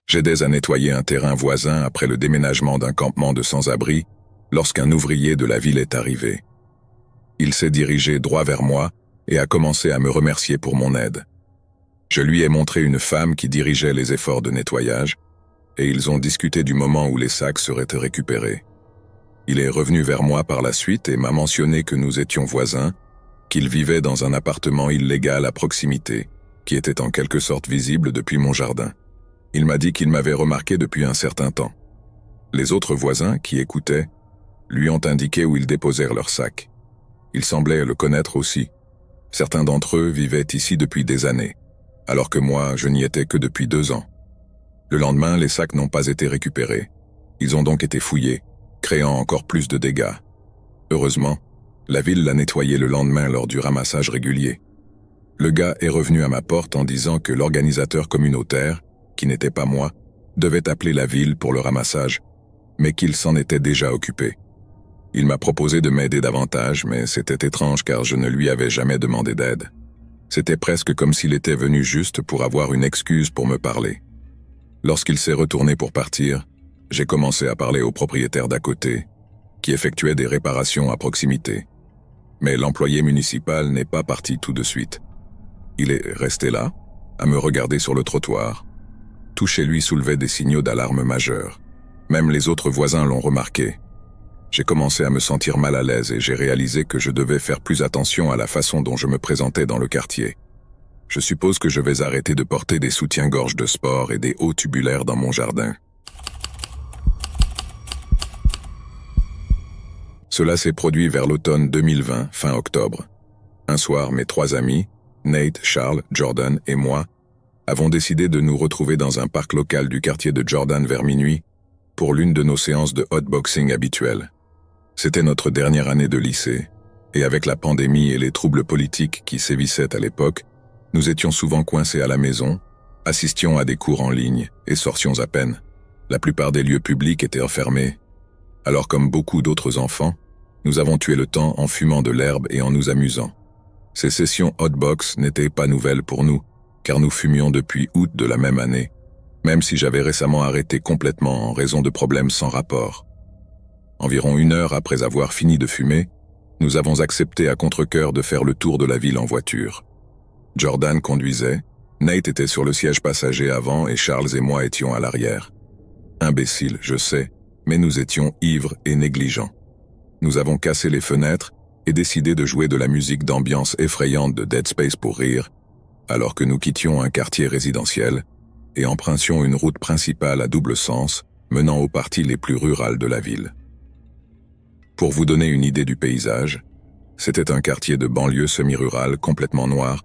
J'aidais à nettoyer un terrain voisin après le déménagement d'un campement de sans-abri lorsqu'un ouvrier de la ville est arrivé. Il s'est dirigé droit vers moi et a commencé à me remercier pour mon aide. Je lui ai montré une femme qui dirigeait les efforts de nettoyage et ils ont discuté du moment où les sacs seraient récupérés. Il est revenu vers moi par la suite et m'a mentionné que nous étions voisins, qu'il vivait dans un appartement illégal à proximité, qui était en quelque sorte visible depuis mon jardin. Il m'a dit qu'il m'avait remarqué depuis un certain temps. Les autres voisins, qui écoutaient, lui ont indiqué où ils déposèrent leurs sacs. Ils semblaient le connaître aussi. Certains d'entre eux vivaient ici depuis des années, alors que moi, je n'y étais que depuis 2 ans. Le lendemain, les sacs n'ont pas été récupérés. Ils ont donc été fouillés, créant encore plus de dégâts. Heureusement, la ville l'a nettoyé le lendemain lors du ramassage régulier. Le gars est revenu à ma porte en disant que l'organisateur communautaire, qui n'était pas moi, devait appeler la ville pour le ramassage, mais qu'il s'en était déjà occupé. Il m'a proposé de m'aider davantage, mais c'était étrange car je ne lui avais jamais demandé d'aide. C'était presque comme s'il était venu juste pour avoir une excuse pour me parler. Lorsqu'il s'est retourné pour partir, j'ai commencé à parler au propriétaire d'à côté, qui effectuait des réparations à proximité. Mais l'employé municipal n'est pas parti tout de suite. Il est resté là, à me regarder sur le trottoir. Tout chez lui soulevait des signaux d'alarme majeurs. Même les autres voisins l'ont remarqué. J'ai commencé à me sentir mal à l'aise et j'ai réalisé que je devais faire plus attention à la façon dont je me présentais dans le quartier. Je suppose que je vais arrêter de porter des soutiens-gorge de sport et des hauts tubulaires dans mon jardin. Cela s'est produit vers l'automne 2020, fin octobre. Un soir, mes 3 amis, Nate, Charles, Jordan et moi, avons décidé de nous retrouver dans un parc local du quartier de Jordan vers minuit pour l'une de nos séances de hotboxing habituelles. C'était notre dernière année de lycée, et avec la pandémie et les troubles politiques qui sévissaient à l'époque, nous étions souvent coincés à la maison, assistions à des cours en ligne et sortions à peine. La plupart des lieux publics étaient enfermés. Alors comme beaucoup d'autres enfants, nous avons tué le temps en fumant de l'herbe et en nous amusant. Ces sessions hotbox n'étaient pas nouvelles pour nous, car nous fumions depuis août de la même année, même si j'avais récemment arrêté complètement en raison de problèmes sans rapport. Environ 1 heure après avoir fini de fumer, nous avons accepté à contre-cœur de faire le tour de la ville en voiture. Jordan conduisait, Nate était sur le siège passager avant et Charles et moi étions à l'arrière. Imbécile, je sais, mais nous étions ivres et négligents. Nous avons cassé les fenêtres et décidé de jouer de la musique d'ambiance effrayante de Dead Space pour rire, alors que nous quittions un quartier résidentiel et empruntions une route principale à double sens menant aux parties les plus rurales de la ville. Pour vous donner une idée du paysage, c'était un quartier de banlieue semi-rurale complètement noir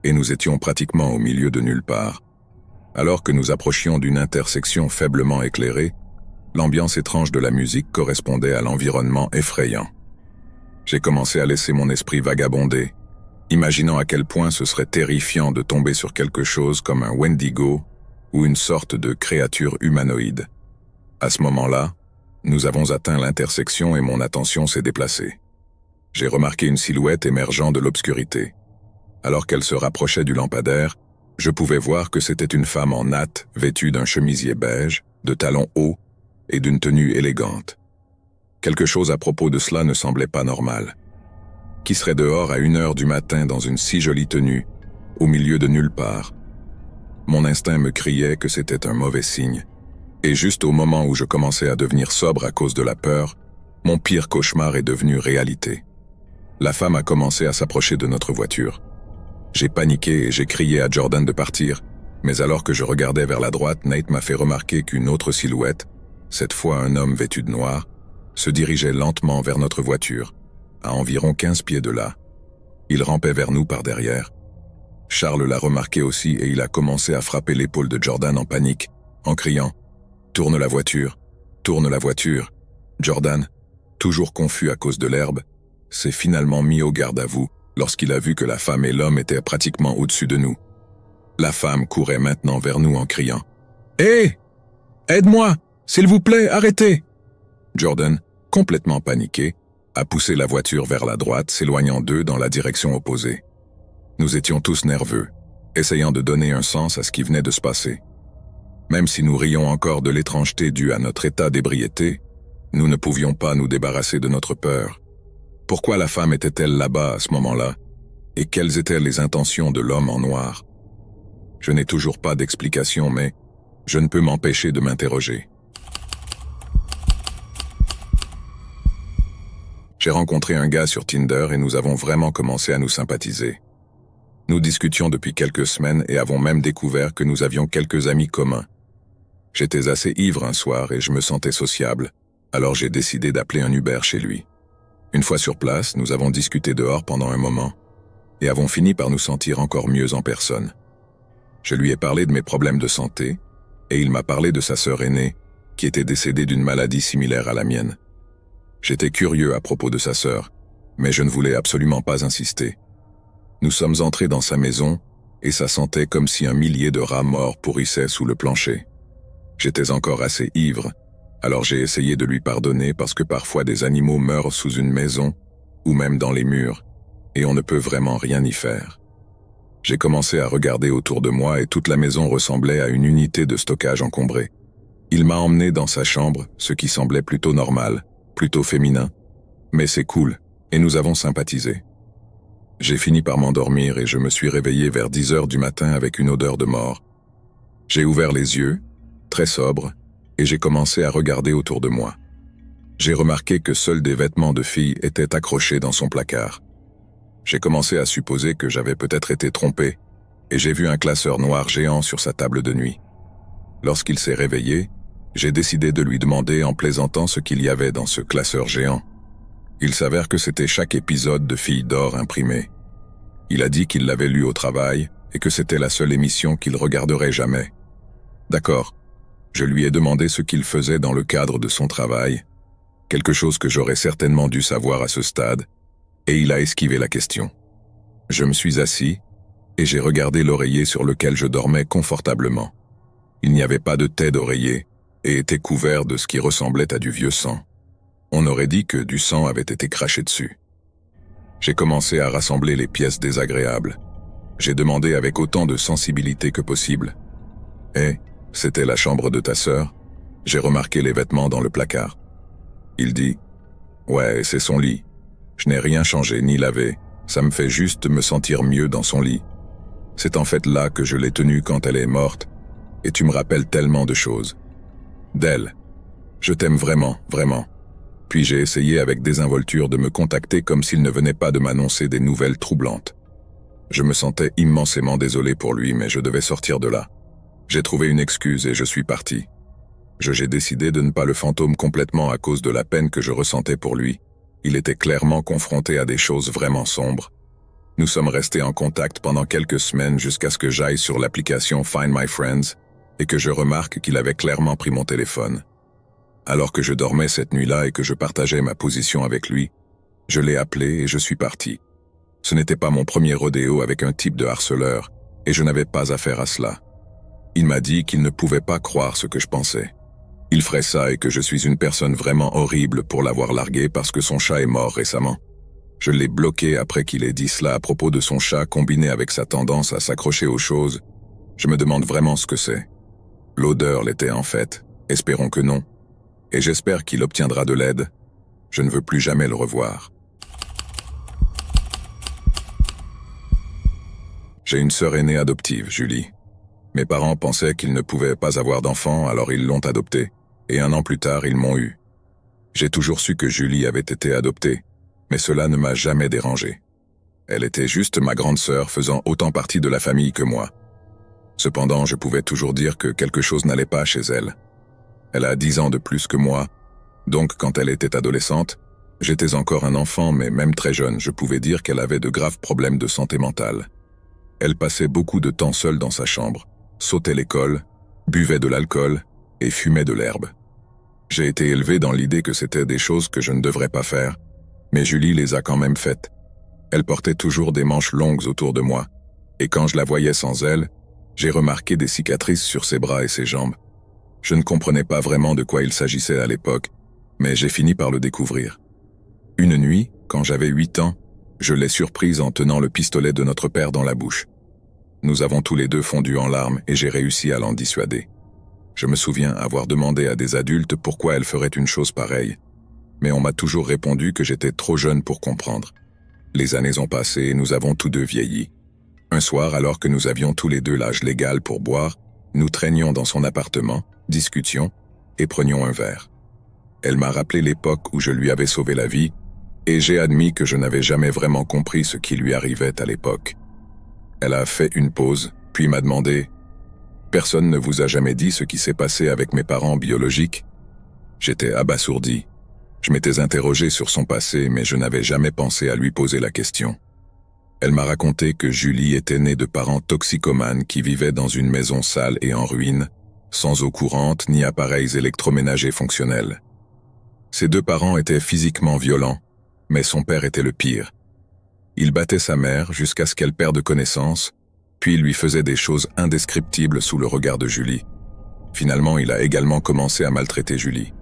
et nous étions pratiquement au milieu de nulle part. Alors que nous approchions d'une intersection faiblement éclairée, l'ambiance étrange de la musique correspondait à l'environnement effrayant. J'ai commencé à laisser mon esprit vagabonder, imaginant à quel point ce serait terrifiant de tomber sur quelque chose comme un Wendigo ou une sorte de créature humanoïde. À ce moment-là, nous avons atteint l'intersection et mon attention s'est déplacée. J'ai remarqué une silhouette émergeant de l'obscurité. Alors qu'elle se rapprochait du lampadaire, je pouvais voir que c'était une femme en natte vêtue d'un chemisier beige, de talons hauts et d'une tenue élégante. Quelque chose à propos de cela ne semblait pas normal. Qui serait dehors à 1 heure du matin dans une si jolie tenue, au milieu de nulle part? Mon instinct me criait que c'était un mauvais signe. Et juste au moment où je commençais à devenir sobre à cause de la peur, mon pire cauchemar est devenu réalité. La femme a commencé à s'approcher de notre voiture. J'ai paniqué et j'ai crié à Jordan de partir, mais alors que je regardais vers la droite, Nate m'a fait remarquer qu'une autre silhouette, cette fois un homme vêtu de noir, se dirigeait lentement vers notre voiture, à environ 15 pieds de là. Il rampait vers nous par derrière. Charles l'a remarqué aussi et il a commencé à frapper l'épaule de Jordan en panique, en criant « Tourne la voiture, tourne la voiture !» Jordan, toujours confus à cause de l'herbe, s'est finalement mis au garde à vous lorsqu'il a vu que la femme et l'homme étaient pratiquement au-dessus de nous. La femme courait maintenant vers nous en criant « Hé! Aide-moi! S'il vous plaît, arrêtez !» Jordan, complètement paniqué, a poussé la voiture vers la droite, s'éloignant d'eux dans la direction opposée. Nous étions tous nerveux, essayant de donner un sens à ce qui venait de se passer. Même si nous rions encore de l'étrangeté due à notre état d'ébriété, nous ne pouvions pas nous débarrasser de notre peur. Pourquoi la femme était-elle là-bas à ce moment-là? Et quelles étaient les intentions de l'homme en noir? Je n'ai toujours pas d'explication, mais je ne peux m'empêcher de m'interroger. J'ai rencontré un gars sur Tinder et nous avons vraiment commencé à nous sympathiser. Nous discutions depuis quelques semaines et avons même découvert que nous avions quelques amis communs. J'étais assez ivre un soir et je me sentais sociable, alors j'ai décidé d'appeler un Uber chez lui. Une fois sur place, nous avons discuté dehors pendant un moment et avons fini par nous sentir encore mieux en personne. Je lui ai parlé de mes problèmes de santé et il m'a parlé de sa sœur aînée qui était décédée d'une maladie similaire à la mienne. J'étais curieux à propos de sa sœur, mais je ne voulais absolument pas insister. Nous sommes entrés dans sa maison et ça sentait comme si un millier de rats morts pourrissaient sous le plancher. J'étais encore assez ivre, alors j'ai essayé de lui pardonner parce que parfois des animaux meurent sous une maison ou même dans les murs, et on ne peut vraiment rien y faire. J'ai commencé à regarder autour de moi et toute la maison ressemblait à une unité de stockage encombrée. Il m'a emmené dans sa chambre, ce qui semblait plutôt normal, plutôt féminin, mais c'est cool, et nous avons sympathisé. J'ai fini par m'endormir et je me suis réveillé vers 10 heures du matin avec une odeur de mort. J'ai ouvert les yeux, très sobre, et j'ai commencé à regarder autour de moi. J'ai remarqué que seuls des vêtements de fille étaient accrochés dans son placard. J'ai commencé à supposer que j'avais peut-être été trompé, et j'ai vu un classeur noir géant sur sa table de nuit. Lorsqu'il s'est réveillé, j'ai décidé de lui demander en plaisantant ce qu'il y avait dans ce classeur géant. Il s'avère que c'était chaque épisode de Filles d'Or imprimé. Il a dit qu'il l'avait lu au travail et que c'était la seule émission qu'il regarderait jamais. D'accord. Je lui ai demandé ce qu'il faisait dans le cadre de son travail, quelque chose que j'aurais certainement dû savoir à ce stade, et il a esquivé la question. Je me suis assis et j'ai regardé l'oreiller sur lequel je dormais confortablement. Il n'y avait pas de tête d'oreiller et était couvert de ce qui ressemblait à du vieux sang. On aurait dit que du sang avait été craché dessus. J'ai commencé à rassembler les pièces désagréables. J'ai demandé avec autant de sensibilité que possible. « Eh, c'était la chambre de ta sœur? J'ai remarqué les vêtements dans le placard. » Il dit « Ouais, c'est son lit. Je n'ai rien changé ni lavé. Ça me fait juste me sentir mieux dans son lit. C'est en fait là que je l'ai tenue quand elle est morte, et tu me rappelles tellement de choses. D'elle. Je t'aime vraiment, vraiment. » Puis j'ai essayé avec désinvolture de me contacter comme s'il ne venait pas de m'annoncer des nouvelles troublantes. Je me sentais immensément désolé pour lui, mais je devais sortir de là. J'ai trouvé une excuse et je suis parti. J'ai décidé de ne pas le fantôme complètement à cause de la peine que je ressentais pour lui. Il était clairement confronté à des choses vraiment sombres. Nous sommes restés en contact pendant quelques semaines jusqu'à ce que j'aille sur l'application Find My Friends et que je remarque qu'il avait clairement pris mon téléphone. Alors que je dormais cette nuit-là et que je partageais ma position avec lui, je l'ai appelé et je suis parti. Ce n'était pas mon premier rodéo avec un type de harceleur, et je n'avais pas affaire à cela. Il m'a dit qu'il ne pouvait pas croire ce que je pensais. Il ferait ça et que je suis une personne vraiment horrible pour l'avoir largué parce que son chat est mort récemment. Je l'ai bloqué après qu'il ait dit cela à propos de son chat combiné avec sa tendance à s'accrocher aux choses. Je me demande vraiment ce que c'est. L'odeur l'était en fait, espérons que non. Et j'espère qu'il obtiendra de l'aide. Je ne veux plus jamais le revoir. J'ai une sœur aînée adoptive, Julie. Mes parents pensaient qu'ils ne pouvaient pas avoir d'enfant, alors ils l'ont adoptée, et 1 an plus tard, ils m'ont eu. J'ai toujours su que Julie avait été adoptée, mais cela ne m'a jamais dérangé. Elle était juste ma grande sœur faisant autant partie de la famille que moi. Cependant, je pouvais toujours dire que quelque chose n'allait pas chez elle. Elle a 10 ans de plus que moi, donc quand elle était adolescente, j'étais encore un enfant, mais même très jeune, je pouvais dire qu'elle avait de graves problèmes de santé mentale. Elle passait beaucoup de temps seule dans sa chambre, sautait l'école, buvait de l'alcool et fumait de l'herbe. J'ai été élevé dans l'idée que c'était des choses que je ne devrais pas faire, mais Julie les a quand même faites. Elle portait toujours des manches longues autour de moi, et quand je la voyais sans elle, j'ai remarqué des cicatrices sur ses bras et ses jambes. Je ne comprenais pas vraiment de quoi il s'agissait à l'époque, mais j'ai fini par le découvrir. Une nuit, quand j'avais 8 ans, je l'ai surprise en tenant le pistolet de notre père dans la bouche. Nous avons tous les deux fondu en larmes et j'ai réussi à l'en dissuader. Je me souviens avoir demandé à des adultes pourquoi elles feraient une chose pareille, mais on m'a toujours répondu que j'étais trop jeune pour comprendre. Les années ont passé et nous avons tous deux vieilli. Un soir, alors que nous avions tous les deux l'âge légal pour boire, nous traînions dans son appartement, discutions et prenions un verre. Elle m'a rappelé l'époque où je lui avais sauvé la vie, et j'ai admis que je n'avais jamais vraiment compris ce qui lui arrivait à l'époque. Elle a fait une pause, puis m'a demandé « Personne ne vous a jamais dit ce qui s'est passé avec mes parents biologiques ?» J'étais abasourdi. Je m'étais interrogé sur son passé, mais je n'avais jamais pensé à lui poser la question. Elle m'a raconté que Julie était née de parents toxicomanes qui vivaient dans une maison sale et en ruine, sans eau courante ni appareils électroménagers fonctionnels. Ses deux parents étaient physiquement violents, mais son père était le pire. Il battait sa mère jusqu'à ce qu'elle perde connaissance, puis il lui faisait des choses indescriptibles sous le regard de Julie. Finalement, il a également commencé à maltraiter Julie.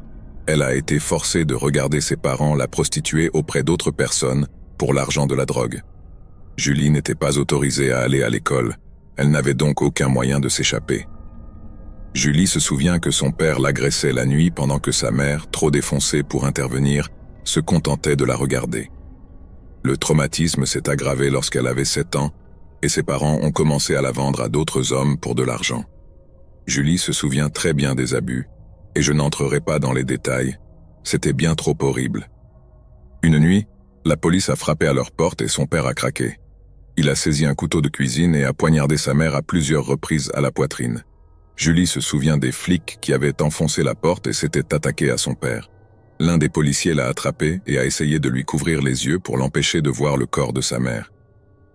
Elle a été forcée de regarder ses parents la prostituer auprès d'autres personnes pour l'argent de la drogue. Julie n'était pas autorisée à aller à l'école, elle n'avait donc aucun moyen de s'échapper. Julie se souvient que son père l'agressait la nuit pendant que sa mère, trop défoncée pour intervenir, se contentait de la regarder. Le traumatisme s'est aggravé lorsqu'elle avait 7 ans et ses parents ont commencé à la vendre à d'autres hommes pour de l'argent. Julie se souvient très bien des abus, et je n'entrerai pas dans les détails, c'était bien trop horrible. Une nuit, la police a frappé à leur porte et son père a craqué. Il a saisi un couteau de cuisine et a poignardé sa mère à plusieurs reprises à la poitrine. Julie se souvient des flics qui avaient enfoncé la porte et s'étaient attaqués à son père. L'un des policiers l'a attrapé et a essayé de lui couvrir les yeux pour l'empêcher de voir le corps de sa mère.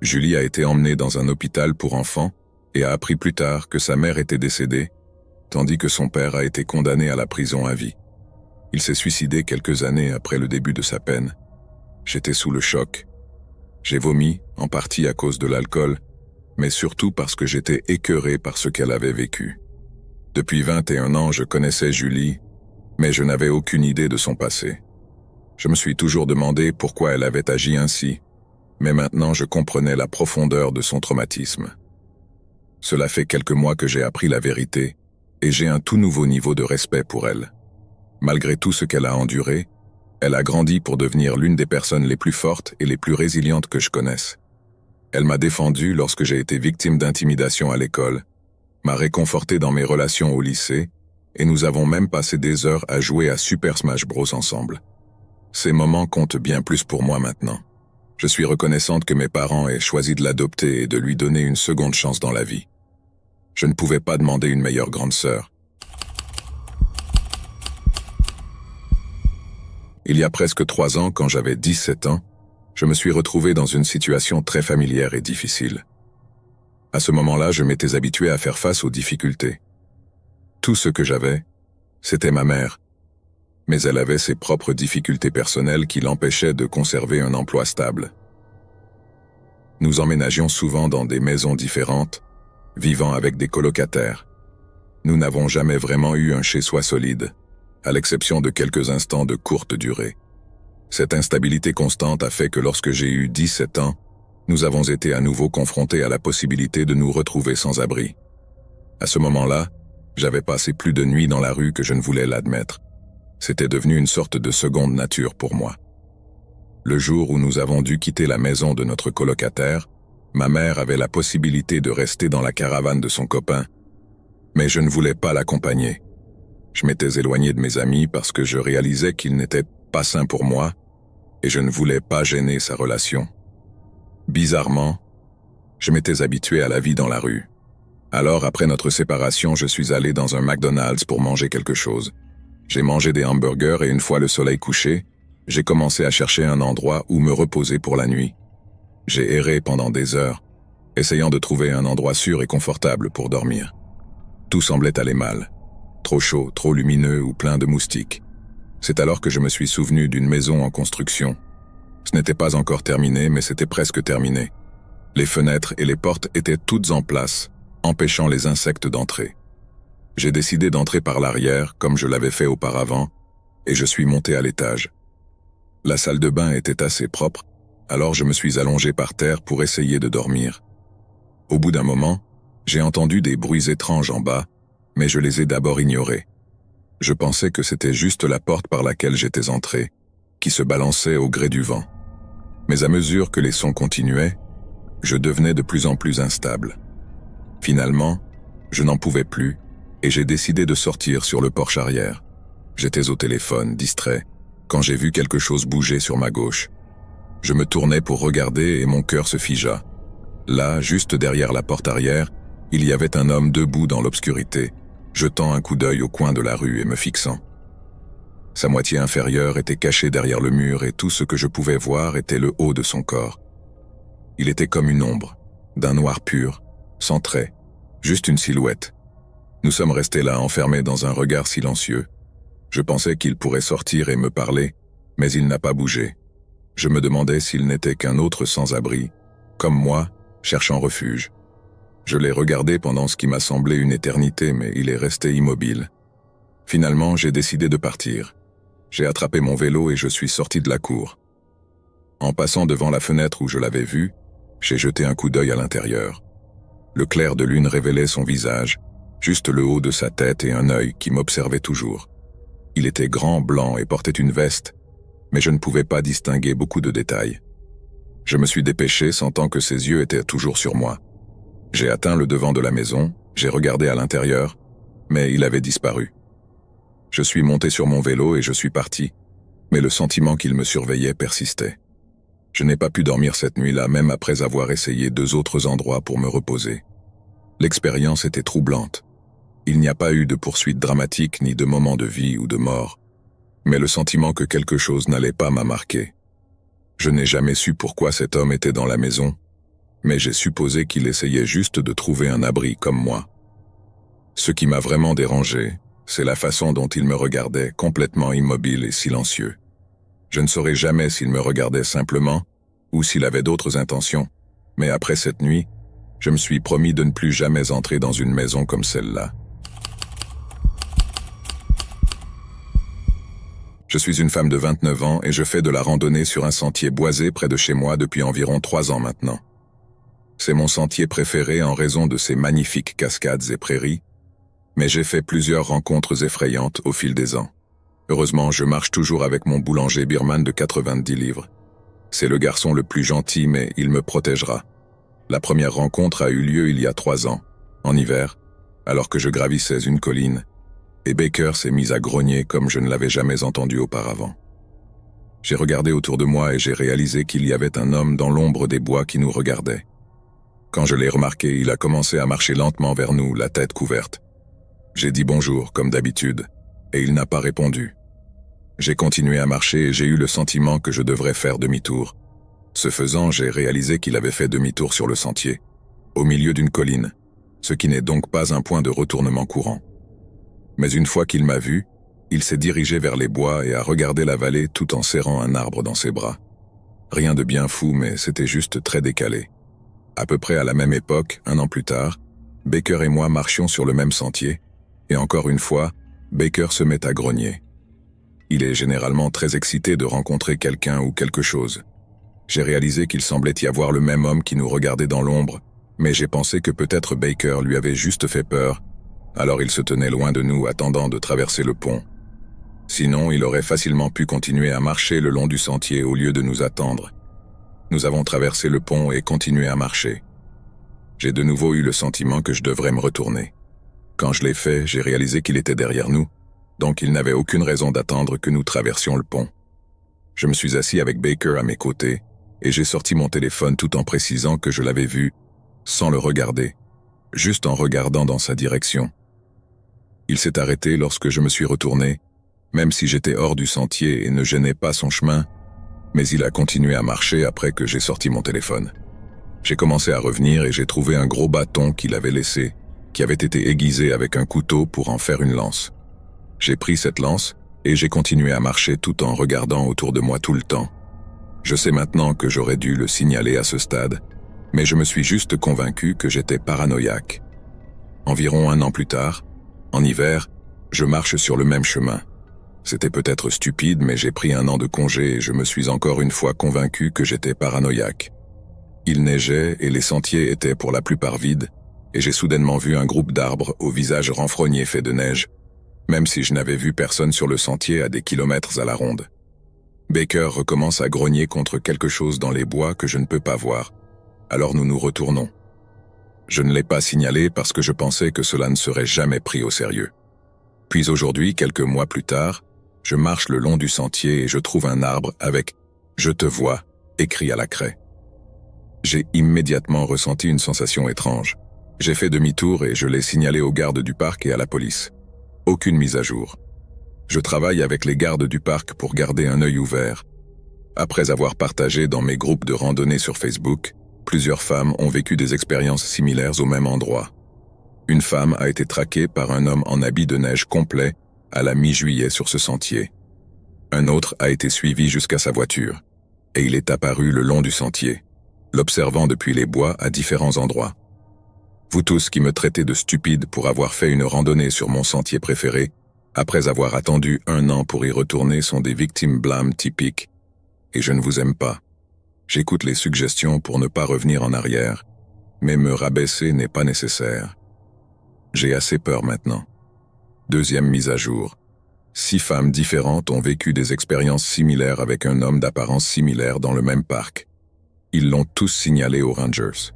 Julie a été emmenée dans un hôpital pour enfants et a appris plus tard que sa mère était décédée, tandis que son père a été condamné à la prison à vie. Il s'est suicidé quelques années après le début de sa peine. J'étais sous le choc. J'ai vomi, en partie à cause de l'alcool, mais surtout parce que j'étais écœuré par ce qu'elle avait vécu. Depuis 21 ans, je connaissais Julie, mais je n'avais aucune idée de son passé. Je me suis toujours demandé pourquoi elle avait agi ainsi, mais maintenant je comprenais la profondeur de son traumatisme. Cela fait quelques mois que j'ai appris la vérité, et j'ai un tout nouveau niveau de respect pour elle. Malgré tout ce qu'elle a enduré, elle a grandi pour devenir l'une des personnes les plus fortes et les plus résilientes que je connaisse. Elle m'a défendu lorsque j'ai été victime d'intimidation à l'école, m'a réconforté dans mes relations au lycée, et nous avons même passé des heures à jouer à Super Smash Bros ensemble. Ces moments comptent bien plus pour moi maintenant. Je suis reconnaissante que mes parents aient choisi de l'adopter et de lui donner une seconde chance dans la vie. Je ne pouvais pas demander une meilleure grande sœur. Il y a presque 3 ans, quand j'avais 17 ans, je me suis retrouvé dans une situation très familière et difficile. À ce moment-là, je m'étais habitué à faire face aux difficultés. Tout ce que j'avais, c'était ma mère. Mais elle avait ses propres difficultés personnelles qui l'empêchaient de conserver un emploi stable. Nous emménagions souvent dans des maisons différentes, vivant avec des colocataires. Nous n'avons jamais vraiment eu un chez-soi solide, à l'exception de quelques instants de courte durée. Cette instabilité constante a fait que lorsque j'ai eu 17 ans, nous avons été à nouveau confrontés à la possibilité de nous retrouver sans abri. À ce moment-là, j'avais passé plus de nuits dans la rue que je ne voulais l'admettre. C'était devenu une sorte de seconde nature pour moi. Le jour où nous avons dû quitter la maison de notre colocataire, ma mère avait la possibilité de rester dans la caravane de son copain, mais je ne voulais pas l'accompagner. Je m'étais éloigné de mes amis parce que je réalisais qu'ils n'étaient pas sains pour moi et je ne voulais pas gêner sa relation. Bizarrement, je m'étais habitué à la vie dans la rue. Alors, après notre séparation, je suis allé dans un McDonald's pour manger quelque chose. J'ai mangé des hamburgers et une fois le soleil couché, j'ai commencé à chercher un endroit où me reposer pour la nuit. J'ai erré pendant des heures, essayant de trouver un endroit sûr et confortable pour dormir. Tout semblait aller mal. Trop chaud, trop lumineux ou plein de moustiques. C'est alors que je me suis souvenu d'une maison en construction. Ce n'était pas encore terminé, mais c'était presque terminé. Les fenêtres et les portes étaient toutes en place, empêchant les insectes d'entrer. J'ai décidé d'entrer par l'arrière, comme je l'avais fait auparavant, et je suis monté à l'étage. La salle de bain était assez propre, alors je me suis allongé par terre pour essayer de dormir. Au bout d'un moment, j'ai entendu des bruits étranges en bas, mais je les ai d'abord ignorés. Je pensais que c'était juste la porte par laquelle j'étais entré, qui se balançait au gré du vent. Mais à mesure que les sons continuaient, je devenais de plus en plus instable. Finalement, je n'en pouvais plus, et j'ai décidé de sortir sur le porche arrière. J'étais au téléphone, distrait, quand j'ai vu quelque chose bouger sur ma gauche. Je me tournai pour regarder et mon cœur se figea. Là, juste derrière la porte arrière, il y avait un homme debout dans l'obscurité, jetant un coup d'œil au coin de la rue et me fixant. Sa moitié inférieure était cachée derrière le mur et tout ce que je pouvais voir était le haut de son corps. Il était comme une ombre, d'un noir pur, sans traits, juste une silhouette. Nous sommes restés là enfermés dans un regard silencieux. Je pensais qu'il pourrait sortir et me parler, mais il n'a pas bougé. Je me demandais s'il n'était qu'un autre sans-abri, comme moi, cherchant refuge. Je l'ai regardé pendant ce qui m'a semblé une éternité, mais il est resté immobile. Finalement, j'ai décidé de partir. J'ai attrapé mon vélo et je suis sorti de la cour. En passant devant la fenêtre où je l'avais vu, j'ai jeté un coup d'œil à l'intérieur. Le clair de lune révélait son visage, juste le haut de sa tête et un œil qui m'observait toujours. Il était grand, blanc et portait une veste, mais je ne pouvais pas distinguer beaucoup de détails. Je me suis dépêché, sentant que ses yeux étaient toujours sur moi. J'ai atteint le devant de la maison, j'ai regardé à l'intérieur, mais il avait disparu. Je suis monté sur mon vélo et je suis parti, mais le sentiment qu'il me surveillait persistait. Je n'ai pas pu dormir cette nuit-là, même après avoir essayé 2 autres endroits pour me reposer. L'expérience était troublante. Il n'y a pas eu de poursuite dramatique ni de moment de vie ou de mort, mais le sentiment que quelque chose n'allait pas m'a marqué. Je n'ai jamais su pourquoi cet homme était dans la maison, mais j'ai supposé qu'il essayait juste de trouver un abri comme moi. Ce qui m'a vraiment dérangé, c'est la façon dont il me regardait, complètement immobile et silencieux. Je ne saurais jamais s'il me regardait simplement, ou s'il avait d'autres intentions, mais après cette nuit, je me suis promis de ne plus jamais entrer dans une maison comme celle-là. Je suis une femme de 29 ans et je fais de la randonnée sur un sentier boisé près de chez moi depuis environ 3 ans maintenant. C'est mon sentier préféré en raison de ses magnifiques cascades et prairies, mais j'ai fait plusieurs rencontres effrayantes au fil des ans. Heureusement, je marche toujours avec mon boulanger birman de 90 livres. C'est le garçon le plus gentil, mais il me protégera. La première rencontre a eu lieu il y a 3 ans, en hiver, alors que je gravissais une colline, et Baker s'est mis à grogner comme je ne l'avais jamais entendu auparavant. J'ai regardé autour de moi et j'ai réalisé qu'il y avait un homme dans l'ombre des bois qui nous regardait. Quand je l'ai remarqué, il a commencé à marcher lentement vers nous, la tête couverte. J'ai dit bonjour, comme d'habitude, et il n'a pas répondu. J'ai continué à marcher et j'ai eu le sentiment que je devrais faire demi-tour. Ce faisant, j'ai réalisé qu'il avait fait demi-tour sur le sentier, au milieu d'une colline, ce qui n'est donc pas un point de retournement courant. Mais une fois qu'il m'a vu, il s'est dirigé vers les bois et a regardé la vallée tout en serrant un arbre dans ses bras. Rien de bien fou, mais c'était juste très décalé. À peu près à la même époque, 1 an plus tard, Baker et moi marchions sur le même sentier, et encore une fois, Baker se met à grogner. Il est généralement très excité de rencontrer quelqu'un ou quelque chose. J'ai réalisé qu'il semblait y avoir le même homme qui nous regardait dans l'ombre, mais j'ai pensé que peut-être Baker lui avait juste fait peur, alors il se tenait loin de nous attendant de traverser le pont. Sinon, il aurait facilement pu continuer à marcher le long du sentier au lieu de nous attendre. Nous avons traversé le pont et continué à marcher. J'ai de nouveau eu le sentiment que je devrais me retourner. Quand je l'ai fait, j'ai réalisé qu'il était derrière nous, donc il n'avait aucune raison d'attendre que nous traversions le pont. Je me suis assis avec Baker à mes côtés, et j'ai sorti mon téléphone tout en précisant que je l'avais vu, sans le regarder, juste en regardant dans sa direction. Il s'est arrêté lorsque je me suis retourné, même si j'étais hors du sentier et ne gênais pas son chemin, mais il a continué à marcher après que j'ai sorti mon téléphone. J'ai commencé à revenir et j'ai trouvé un gros bâton qu'il avait laissé, qui avait été aiguisé avec un couteau pour en faire une lance. J'ai pris cette lance et j'ai continué à marcher tout en regardant autour de moi tout le temps. Je sais maintenant que j'aurais dû le signaler à ce stade, mais je me suis juste convaincu que j'étais paranoïaque. Environ 1 an plus tard, en hiver, je marche sur le même chemin. C'était peut-être stupide, mais j'ai pris 1 an de congé et je me suis encore une fois convaincu que j'étais paranoïaque. Il neigeait et les sentiers étaient pour la plupart vides, et j'ai soudainement vu un groupe d'arbres au visage renfrogné fait de neige, même si je n'avais vu personne sur le sentier à des kilomètres à la ronde. Baker recommence à grogner contre quelque chose dans les bois que je ne peux pas voir, alors nous nous retournons. Je ne l'ai pas signalé parce que je pensais que cela ne serait jamais pris au sérieux. Puis aujourd'hui, quelques mois plus tard, je marche le long du sentier et je trouve un arbre avec « Je te vois » écrit à la craie. J'ai immédiatement ressenti une sensation étrange. J'ai fait demi-tour et je l'ai signalé aux gardes du parc et à la police. Aucune mise à jour. Je travaille avec les gardes du parc pour garder un œil ouvert. Après avoir partagé dans mes groupes de randonnée sur Facebook, plusieurs femmes ont vécu des expériences similaires au même endroit. Une femme a été traquée par un homme en habit de neige complet à la mi-juillet sur ce sentier. Un autre a été suivi jusqu'à sa voiture, et il est apparu le long du sentier, l'observant depuis les bois à différents endroits. Vous tous qui me traitez de stupide pour avoir fait une randonnée sur mon sentier préféré, après avoir attendu 1 an pour y retourner, sont des victimes blâmes typiques, et je ne vous aime pas. J'écoute les suggestions pour ne pas revenir en arrière, mais me rabaisser n'est pas nécessaire. J'ai assez peur maintenant. Deuxième mise à jour. 6 femmes différentes ont vécu des expériences similaires avec un homme d'apparence similaire dans le même parc. Ils l'ont tous signalé aux Rangers.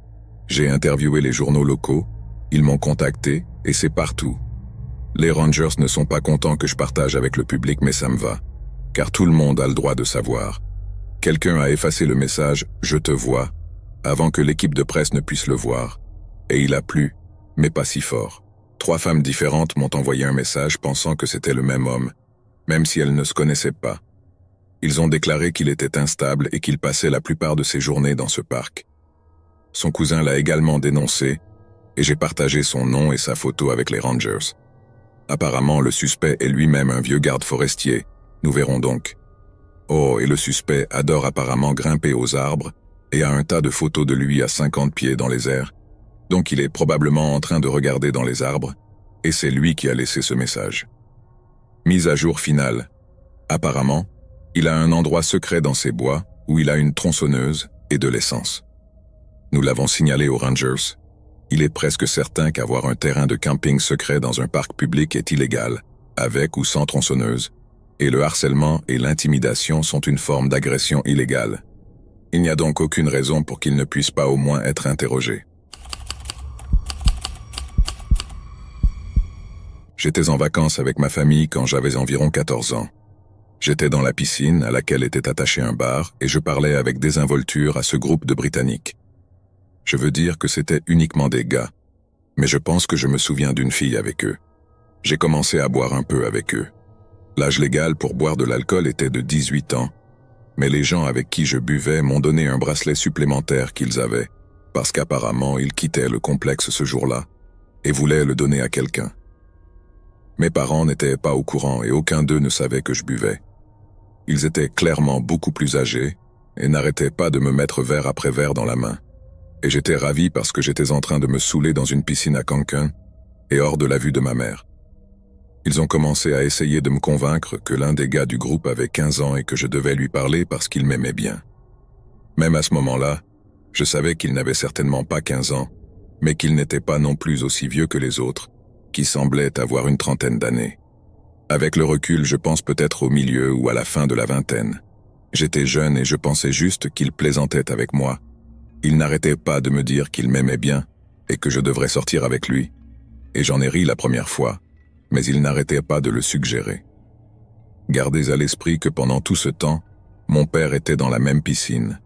J'ai interviewé les journaux locaux, ils m'ont contacté, et c'est partout. Les Rangers ne sont pas contents que je partage avec le public, mais ça me va, car tout le monde a le droit de savoir. Quelqu'un a effacé le message « Je te vois » avant que l'équipe de presse ne puisse le voir, et il a plu, mais pas si fort. 3 femmes différentes m'ont envoyé un message pensant que c'était le même homme, même si elles ne se connaissaient pas. Ils ont déclaré qu'il était instable et qu'il passait la plupart de ses journées dans ce parc. Son cousin l'a également dénoncé, et j'ai partagé son nom et sa photo avec les Rangers. Apparemment, le suspect est lui-même un vieux garde forestier, nous verrons donc. Oh, et le suspect adore apparemment grimper aux arbres et a un tas de photos de lui à 50 pieds dans les airs, donc il est probablement en train de regarder dans les arbres, et c'est lui qui a laissé ce message. Mise à jour finale. Apparemment, il a un endroit secret dans ses bois où il a une tronçonneuse et de l'essence. Nous l'avons signalé aux Rangers. Il est presque certain qu'avoir un terrain de camping secret dans un parc public est illégal, avec ou sans tronçonneuse, et le harcèlement et l'intimidation sont une forme d'agression illégale. Il n'y a donc aucune raison pour qu'il ne puisse pas au moins être interrogé. J'étais en vacances avec ma famille quand j'avais environ 14 ans. J'étais dans la piscine à laquelle était attaché un bar et je parlais avec désinvolture à ce groupe de Britanniques. Je veux dire que c'était uniquement des gars, mais je pense que je me souviens d'une fille avec eux. J'ai commencé à boire un peu avec eux. L'âge légal pour boire de l'alcool était de 18 ans, mais les gens avec qui je buvais m'ont donné un bracelet supplémentaire qu'ils avaient, parce qu'apparemment ils quittaient le complexe ce jour-là et voulaient le donner à quelqu'un. Mes parents n'étaient pas au courant et aucun d'eux ne savait que je buvais. Ils étaient clairement beaucoup plus âgés et n'arrêtaient pas de me mettre verre après verre dans la main. Et j'étais ravi parce que j'étais en train de me saouler dans une piscine à Cancun et hors de la vue de ma mère. Ils ont commencé à essayer de me convaincre que l'un des gars du groupe avait 15 ans et que je devais lui parler parce qu'il m'aimait bien. Même à ce moment-là, je savais qu'il n'avait certainement pas 15 ans, mais qu'il n'était pas non plus aussi vieux que les autres, qui semblaient avoir une trentaine d'années. Avec le recul, je pense peut-être au milieu ou à la fin de la vingtaine. J'étais jeune et je pensais juste qu'il plaisantait avec moi. Il n'arrêtait pas de me dire qu'il m'aimait bien et que je devrais sortir avec lui. Et j'en ai ri la première fois, mais il n'arrêtait pas de le suggérer. Gardez à l'esprit que pendant tout ce temps, mon père était dans la même piscine,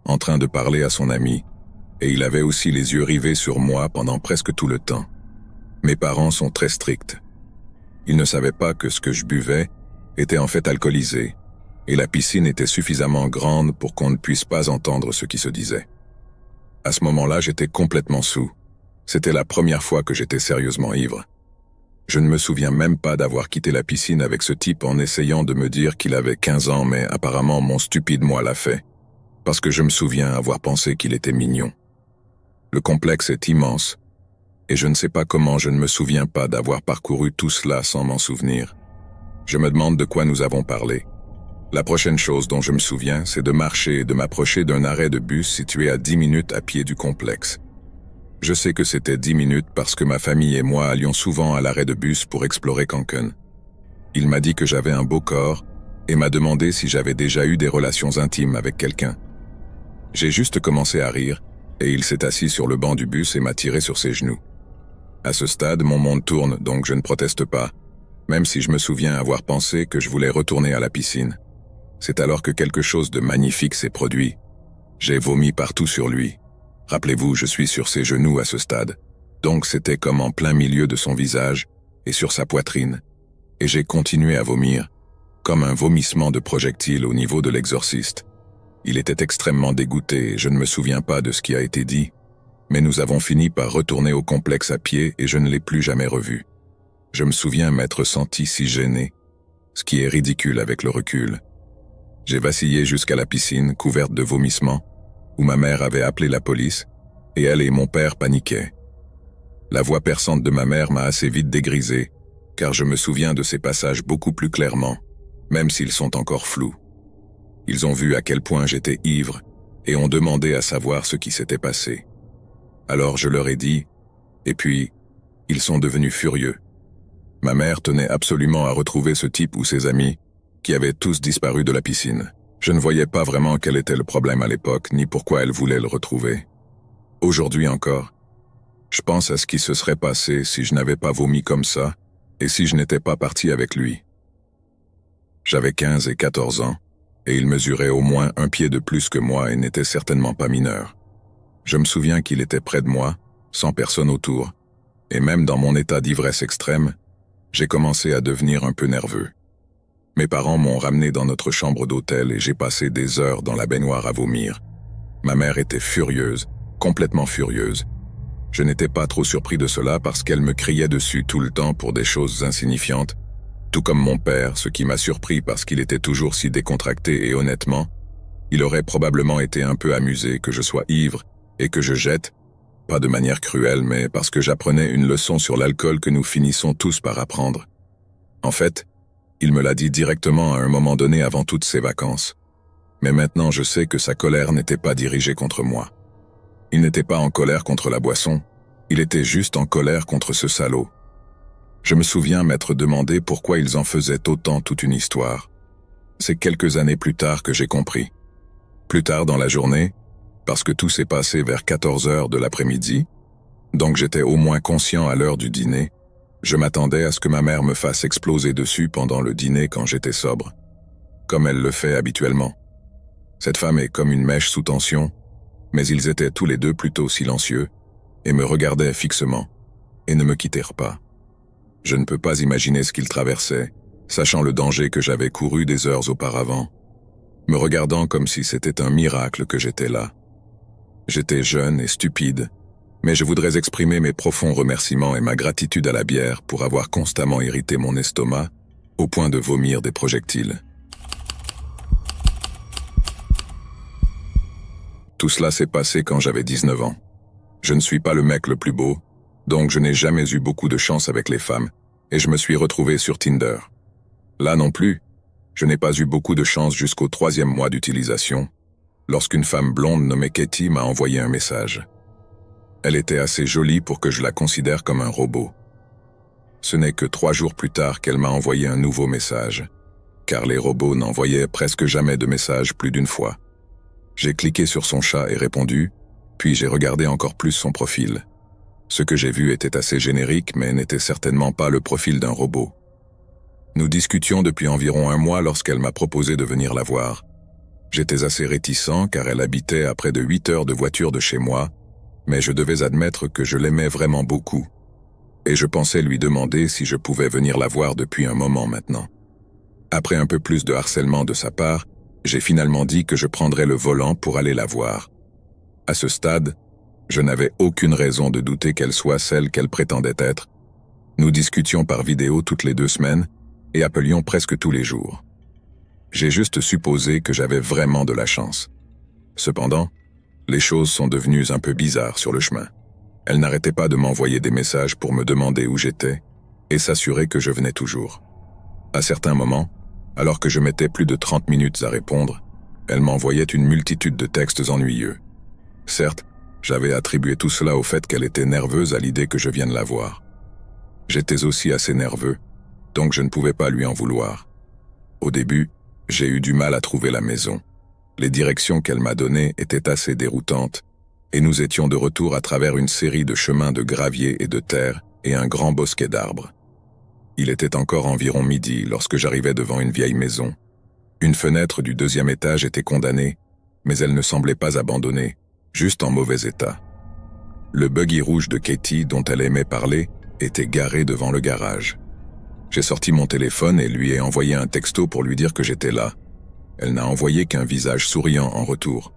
en train de parler à son ami, et il avait aussi les yeux rivés sur moi pendant presque tout le temps. Mes parents sont très stricts. Ils ne savaient pas que ce que je buvais était en fait alcoolisé, et la piscine était suffisamment grande pour qu'on ne puisse pas entendre ce qui se disait. À ce moment-là, j'étais complètement saoul. C'était la première fois que j'étais sérieusement ivre. Je ne me souviens même pas d'avoir quitté la piscine avec ce type en essayant de me dire qu'il avait 15 ans, mais apparemment mon stupide moi l'a fait, parce que je me souviens avoir pensé qu'il était mignon. Le complexe est immense, et je ne sais pas comment je ne me souviens pas d'avoir parcouru tout cela sans m'en souvenir. Je me demande de quoi nous avons parlé. La prochaine chose dont je me souviens, c'est de marcher et de m'approcher d'un arrêt de bus situé à 10 minutes à pied du complexe. Je sais que c'était 10 minutes parce que ma famille et moi allions souvent à l'arrêt de bus pour explorer Cancun. Il m'a dit que j'avais un beau corps et m'a demandé si j'avais déjà eu des relations intimes avec quelqu'un. J'ai juste commencé à rire et il s'est assis sur le banc du bus et m'a tiré sur ses genoux. À ce stade, mon monde tourne, donc je ne proteste pas, même si je me souviens avoir pensé que je voulais retourner à la piscine. C'est alors que quelque chose de magnifique s'est produit. J'ai vomi partout sur lui. Rappelez-vous, je suis sur ses genoux à ce stade, donc c'était comme en plein milieu de son visage et sur sa poitrine. Et j'ai continué à vomir, comme un vomissement de projectile au niveau de l'exorciste. Il était extrêmement dégoûté et je ne me souviens pas de ce qui a été dit, mais nous avons fini par retourner au complexe à pied et je ne l'ai plus jamais revu. Je me souviens m'être senti si gêné, ce qui est ridicule avec le recul. J'ai vacillé jusqu'à la piscine, couverte de vomissements, où ma mère avait appelé la police, et elle et mon père paniquaient. La voix perçante de ma mère m'a assez vite dégrisé, car je me souviens de ces passages beaucoup plus clairement, même s'ils sont encore flous. Ils ont vu à quel point j'étais ivre, et ont demandé à savoir ce qui s'était passé. Alors je leur ai dit, et puis, ils sont devenus furieux. Ma mère tenait absolument à retrouver ce type ou ses amis, qui avaient tous disparu de la piscine. Je ne voyais pas vraiment quel était le problème à l'époque, ni pourquoi elle voulait le retrouver. Aujourd'hui encore, je pense à ce qui se serait passé si je n'avais pas vomi comme ça, et si je n'étais pas parti avec lui. J'avais 15 et 14 ans, et il mesurait au moins 1 pied de plus que moi et n'était certainement pas mineur. Je me souviens qu'il était près de moi, sans personne autour, et même dans mon état d'ivresse extrême, j'ai commencé à devenir un peu nerveux. Mes parents m'ont ramené dans notre chambre d'hôtel et j'ai passé des heures dans la baignoire à vomir. Ma mère était furieuse, complètement furieuse. Je n'étais pas trop surpris de cela parce qu'elle me criait dessus tout le temps pour des choses insignifiantes, tout comme mon père, ce qui m'a surpris parce qu'il était toujours si décontracté et honnêtement, il aurait probablement été un peu amusé que je sois ivre et que je jette, pas de manière cruelle, mais parce que j'apprenais une leçon sur l'alcool que nous finissons tous par apprendre. En fait, il me l'a dit directement à un moment donné avant toutes ses vacances. Mais maintenant je sais que sa colère n'était pas dirigée contre moi. Il n'était pas en colère contre la boisson, il était juste en colère contre ce salaud. Je me souviens m'être demandé pourquoi ils en faisaient autant toute une histoire. C'est quelques années plus tard que j'ai compris. Plus tard dans la journée, parce que tout s'est passé vers 14 heures de l'après-midi, donc j'étais au moins conscient à l'heure du dîner, je m'attendais à ce que ma mère me fasse exploser dessus pendant le dîner quand j'étais sobre, comme elle le fait habituellement. Cette femme est comme une mèche sous tension, mais ils étaient tous les deux plutôt silencieux et me regardaient fixement et ne me quittèrent pas. Je ne peux pas imaginer ce qu'ils traversaient, sachant le danger que j'avais couru des heures auparavant, me regardant comme si c'était un miracle que j'étais là. J'étais jeune et stupide, mais je voudrais exprimer mes profonds remerciements et ma gratitude à la bière pour avoir constamment irrité mon estomac au point de vomir des projectiles. Tout cela s'est passé quand j'avais 19 ans. Je ne suis pas le mec le plus beau, donc je n'ai jamais eu beaucoup de chance avec les femmes, et je me suis retrouvé sur Tinder. Là non plus, je n'ai pas eu beaucoup de chance jusqu'au 3e mois d'utilisation, lorsqu'une femme blonde nommée Katie m'a envoyé un message. Elle était assez jolie pour que je la considère comme un robot. Ce n'est que 3 jours plus tard qu'elle m'a envoyé un nouveau message, car les robots n'envoyaient presque jamais de message plus d'une fois. J'ai cliqué sur son chat et répondu, puis j'ai regardé encore plus son profil. Ce que j'ai vu était assez générique, mais n'était certainement pas le profil d'un robot. Nous discutions depuis environ 1 mois lorsqu'elle m'a proposé de venir la voir. J'étais assez réticent car elle habitait à près de 8 heures de voiture de chez moi, mais je devais admettre que je l'aimais vraiment beaucoup. Et je pensais lui demander si je pouvais venir la voir depuis un moment maintenant. Après un peu plus de harcèlement de sa part, j'ai finalement dit que je prendrais le volant pour aller la voir. À ce stade, je n'avais aucune raison de douter qu'elle soit celle qu'elle prétendait être. Nous discutions par vidéo toutes les 2 semaines et appelions presque tous les jours. J'ai juste supposé que j'avais vraiment de la chance. Cependant, les choses sont devenues un peu bizarres sur le chemin. Elle n'arrêtait pas de m'envoyer des messages pour me demander où j'étais et s'assurer que je venais toujours. À certains moments, alors que je mettais plus de 30 minutes à répondre, elle m'envoyait une multitude de textes ennuyeux. Certes, J'avais attribué tout cela au fait qu'elle était nerveuse à l'idée que je vienne la voir. J'étais aussi assez nerveux, donc je ne pouvais pas lui en vouloir. Au début, j'ai eu du mal à trouver la maison. Les directions qu'elle m'a données étaient assez déroutantes, et nous étions de retour à travers une série de chemins de gravier et de terre et un grand bosquet d'arbres. Il était encore environ midi lorsque j'arrivais devant une vieille maison. Une fenêtre du 2e étage était condamnée, mais elle ne semblait pas abandonnée, juste en mauvais état. Le buggy rouge de Katie, dont elle aimait parler, était garé devant le garage. J'ai sorti mon téléphone et lui ai envoyé un texto pour lui dire que j'étais là. Elle n'a envoyé qu'un visage souriant en retour.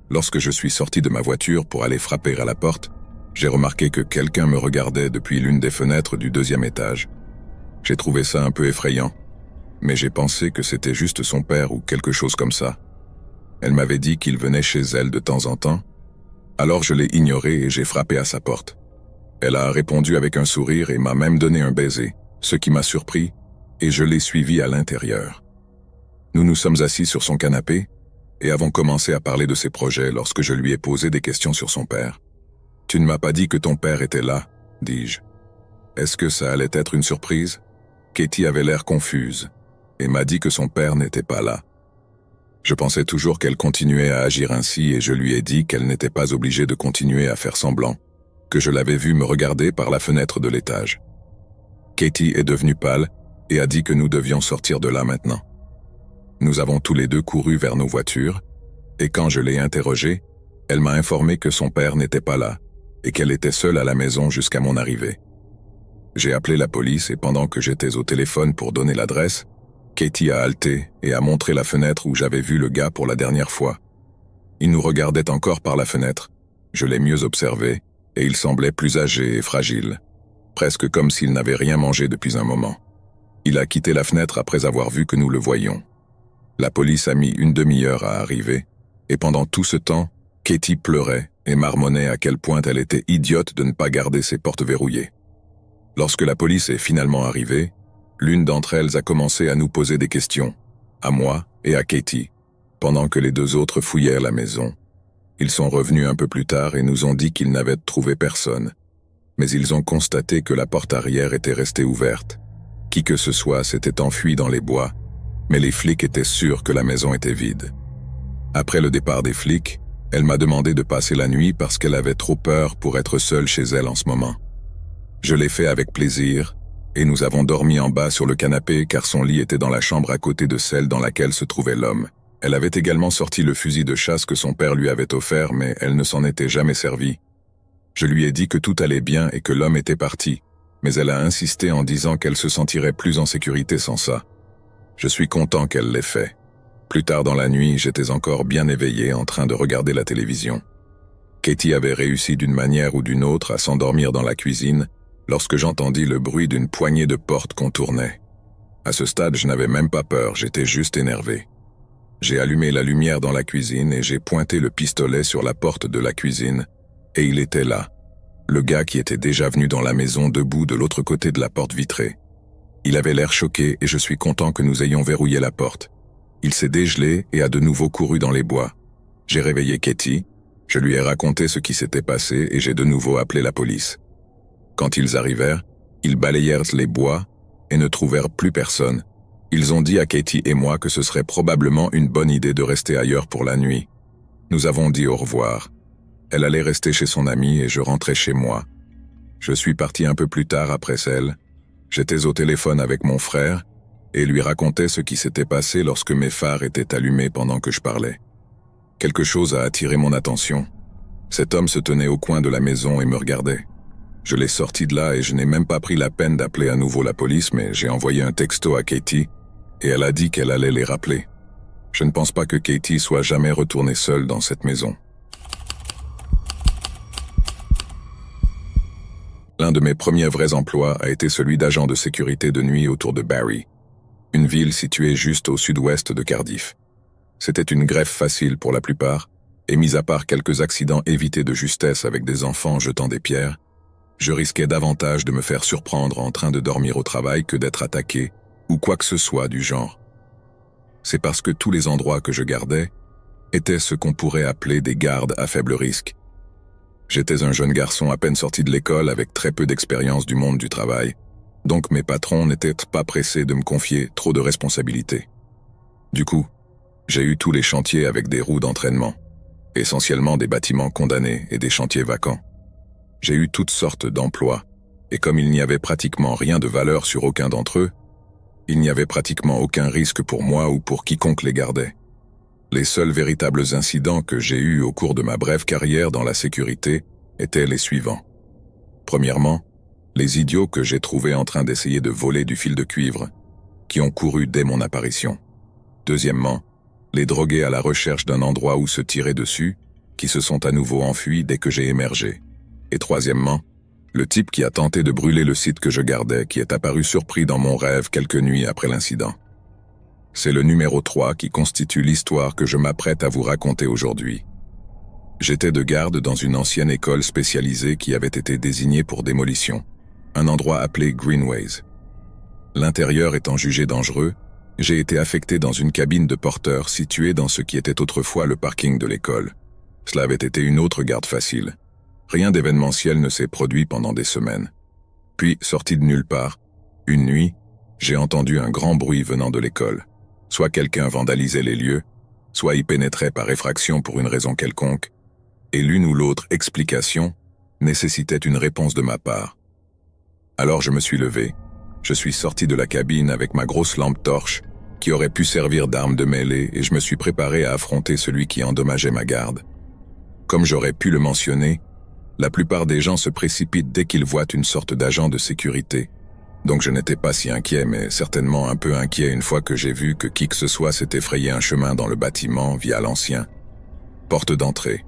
Lorsque je suis sorti de ma voiture pour aller frapper à la porte, j'ai remarqué que quelqu'un me regardait depuis l'une des fenêtres du 2e étage. J'ai trouvé ça un peu effrayant, mais j'ai pensé que c'était juste son père ou quelque chose comme ça. Elle m'avait dit qu'il venait chez elle de temps en temps, alors je l'ai ignoré et j'ai frappé à sa porte. Elle a répondu avec un sourire et m'a même donné un baiser, ce qui m'a surpris, et je l'ai suivi à l'intérieur. Nous nous sommes assis sur son canapé et avons commencé à parler de ses projets lorsque je lui ai posé des questions sur son père. « Tu ne m'as pas dit que ton père était là ?» dis-je. « Est-ce que ça allait être une surprise ?» Katie avait l'air confuse et m'a dit que son père n'était pas là. Je pensais toujours qu'elle continuait à agir ainsi et je lui ai dit qu'elle n'était pas obligée de continuer à faire semblant, que je l'avais vue me regarder par la fenêtre de l'étage. Katie est devenue pâle et a dit que nous devions sortir de là maintenant. Nous avons tous les deux couru vers nos voitures, et quand je l'ai interrogée, elle m'a informé que son père n'était pas là, et qu'elle était seule à la maison jusqu'à mon arrivée. J'ai appelé la police et pendant que j'étais au téléphone pour donner l'adresse, Katie a halté et a montré la fenêtre où j'avais vu le gars pour la dernière fois. Il nous regardait encore par la fenêtre. Je l'ai mieux observé, et il semblait plus âgé et fragile, presque comme s'il n'avait rien mangé depuis un moment. Il a quitté la fenêtre après avoir vu que nous le voyions. La police a mis une demi-heure à arriver, et pendant tout ce temps, Katie pleurait et marmonnait à quel point elle était idiote de ne pas garder ses portes verrouillées. Lorsque la police est finalement arrivée, l'une d'entre elles a commencé à nous poser des questions, à moi et à Katie, pendant que les deux autres fouillèrent la maison. Ils sont revenus un peu plus tard et nous ont dit qu'ils n'avaient trouvé personne, mais ils ont constaté que la porte arrière était restée ouverte. Qui que ce soit s'était enfui dans les bois, mais les flics étaient sûrs que la maison était vide. Après le départ des flics, elle m'a demandé de passer la nuit parce qu'elle avait trop peur pour être seule chez elle en ce moment. Je l'ai fait avec plaisir, et nous avons dormi en bas sur le canapé car son lit était dans la chambre à côté de celle dans laquelle se trouvait l'homme. Elle avait également sorti le fusil de chasse que son père lui avait offert, mais elle ne s'en était jamais servie. Je lui ai dit que tout allait bien et que l'homme était parti, mais elle a insisté en disant qu'elle se sentirait plus en sécurité sans ça. Je suis content qu'elle l'ait fait. Plus tard dans la nuit, j'étais encore bien éveillé en train de regarder la télévision. Katie avait réussi d'une manière ou d'une autre à s'endormir dans la cuisine lorsque j'entendis le bruit d'une poignée de porte qu'on tournait. À ce stade, je n'avais même pas peur, j'étais juste énervé. J'ai allumé la lumière dans la cuisine et j'ai pointé le pistolet sur la porte de la cuisine, et il était là, le gars qui était déjà venu dans la maison debout de l'autre côté de la porte vitrée. Il avait l'air choqué et je suis content que nous ayons verrouillé la porte. Il s'est dégelé et a de nouveau couru dans les bois. J'ai réveillé Katie, je lui ai raconté ce qui s'était passé et j'ai de nouveau appelé la police. Quand ils arrivèrent, ils balayèrent les bois et ne trouvèrent plus personne. Ils ont dit à Katie et moi que ce serait probablement une bonne idée de rester ailleurs pour la nuit. Nous avons dit au revoir. Elle allait rester chez son amie et je rentrais chez moi. Je suis parti un peu plus tard après elle. J'étais au téléphone avec mon frère et lui racontais ce qui s'était passé lorsque mes phares étaient allumés pendant que je parlais. Quelque chose a attiré mon attention. Cet homme se tenait au coin de la maison et me regardait. Je l'ai sorti de là et je n'ai même pas pris la peine d'appeler à nouveau la police, mais j'ai envoyé un texto à Katie et elle a dit qu'elle allait les rappeler. Je ne pense pas que Katie soit jamais retournée seule dans cette maison. L'un de mes premiers vrais emplois a été celui d'agent de sécurité de nuit autour de Barry, une ville située juste au sud-ouest de Cardiff. C'était une greffe facile pour la plupart, et mis à part quelques accidents évités de justesse avec des enfants jetant des pierres, je risquais davantage de me faire surprendre en train de dormir au travail que d'être attaqué, ou quoi que ce soit du genre. C'est parce que tous les endroits que je gardais étaient ce qu'on pourrait appeler des gardes à faible risque, J'étais un jeune garçon à peine sorti de l'école avec très peu d'expérience du monde du travail, donc mes patrons n'étaient pas pressés de me confier trop de responsabilités. Du coup, j'ai eu tous les chantiers avec des roues d'entraînement, essentiellement des bâtiments condamnés et des chantiers vacants. J'ai eu toutes sortes d'emplois, et comme il n'y avait pratiquement rien de valeur sur aucun d'entre eux, il n'y avait pratiquement aucun risque pour moi ou pour quiconque les gardait. Les seuls véritables incidents que j'ai eus au cours de ma brève carrière dans la sécurité étaient les suivants. Premièrement, les idiots que j'ai trouvés en train d'essayer de voler du fil de cuivre, qui ont couru dès mon apparition. Deuxièmement, les drogués à la recherche d'un endroit où se tirer dessus, qui se sont à nouveau enfuis dès que j'ai émergé. Et troisièmement, le type qui a tenté de brûler le site que je gardais, qui est apparu surpris dans mon rêve quelques nuits après l'incident. C'est le numéro 3 qui constitue l'histoire que je m'apprête à vous raconter aujourd'hui. J'étais de garde dans une ancienne école spécialisée qui avait été désignée pour démolition, un endroit appelé Greenways. L'intérieur étant jugé dangereux, j'ai été affecté dans une cabine de porteur située dans ce qui était autrefois le parking de l'école. Cela avait été une autre garde facile. Rien d'événementiel ne s'est produit pendant des semaines. Puis, sorti de nulle part, une nuit, j'ai entendu un grand bruit venant de l'école. Soit quelqu'un vandalisait les lieux, soit y pénétrait par effraction pour une raison quelconque, et l'une ou l'autre explication nécessitait une réponse de ma part. Alors je me suis levé, je suis sorti de la cabine avec ma grosse lampe torche, qui aurait pu servir d'arme de mêlée, et je me suis préparé à affronter celui qui endommageait ma garde. Comme j'aurais pu le mentionner, la plupart des gens se précipitent dès qu'ils voient une sorte d'agent de sécurité. Donc je n'étais pas si inquiet, mais certainement un peu inquiet une fois que j'ai vu que qui que ce soit s'était frayé un chemin dans le bâtiment via l'ancien porte d'entrée.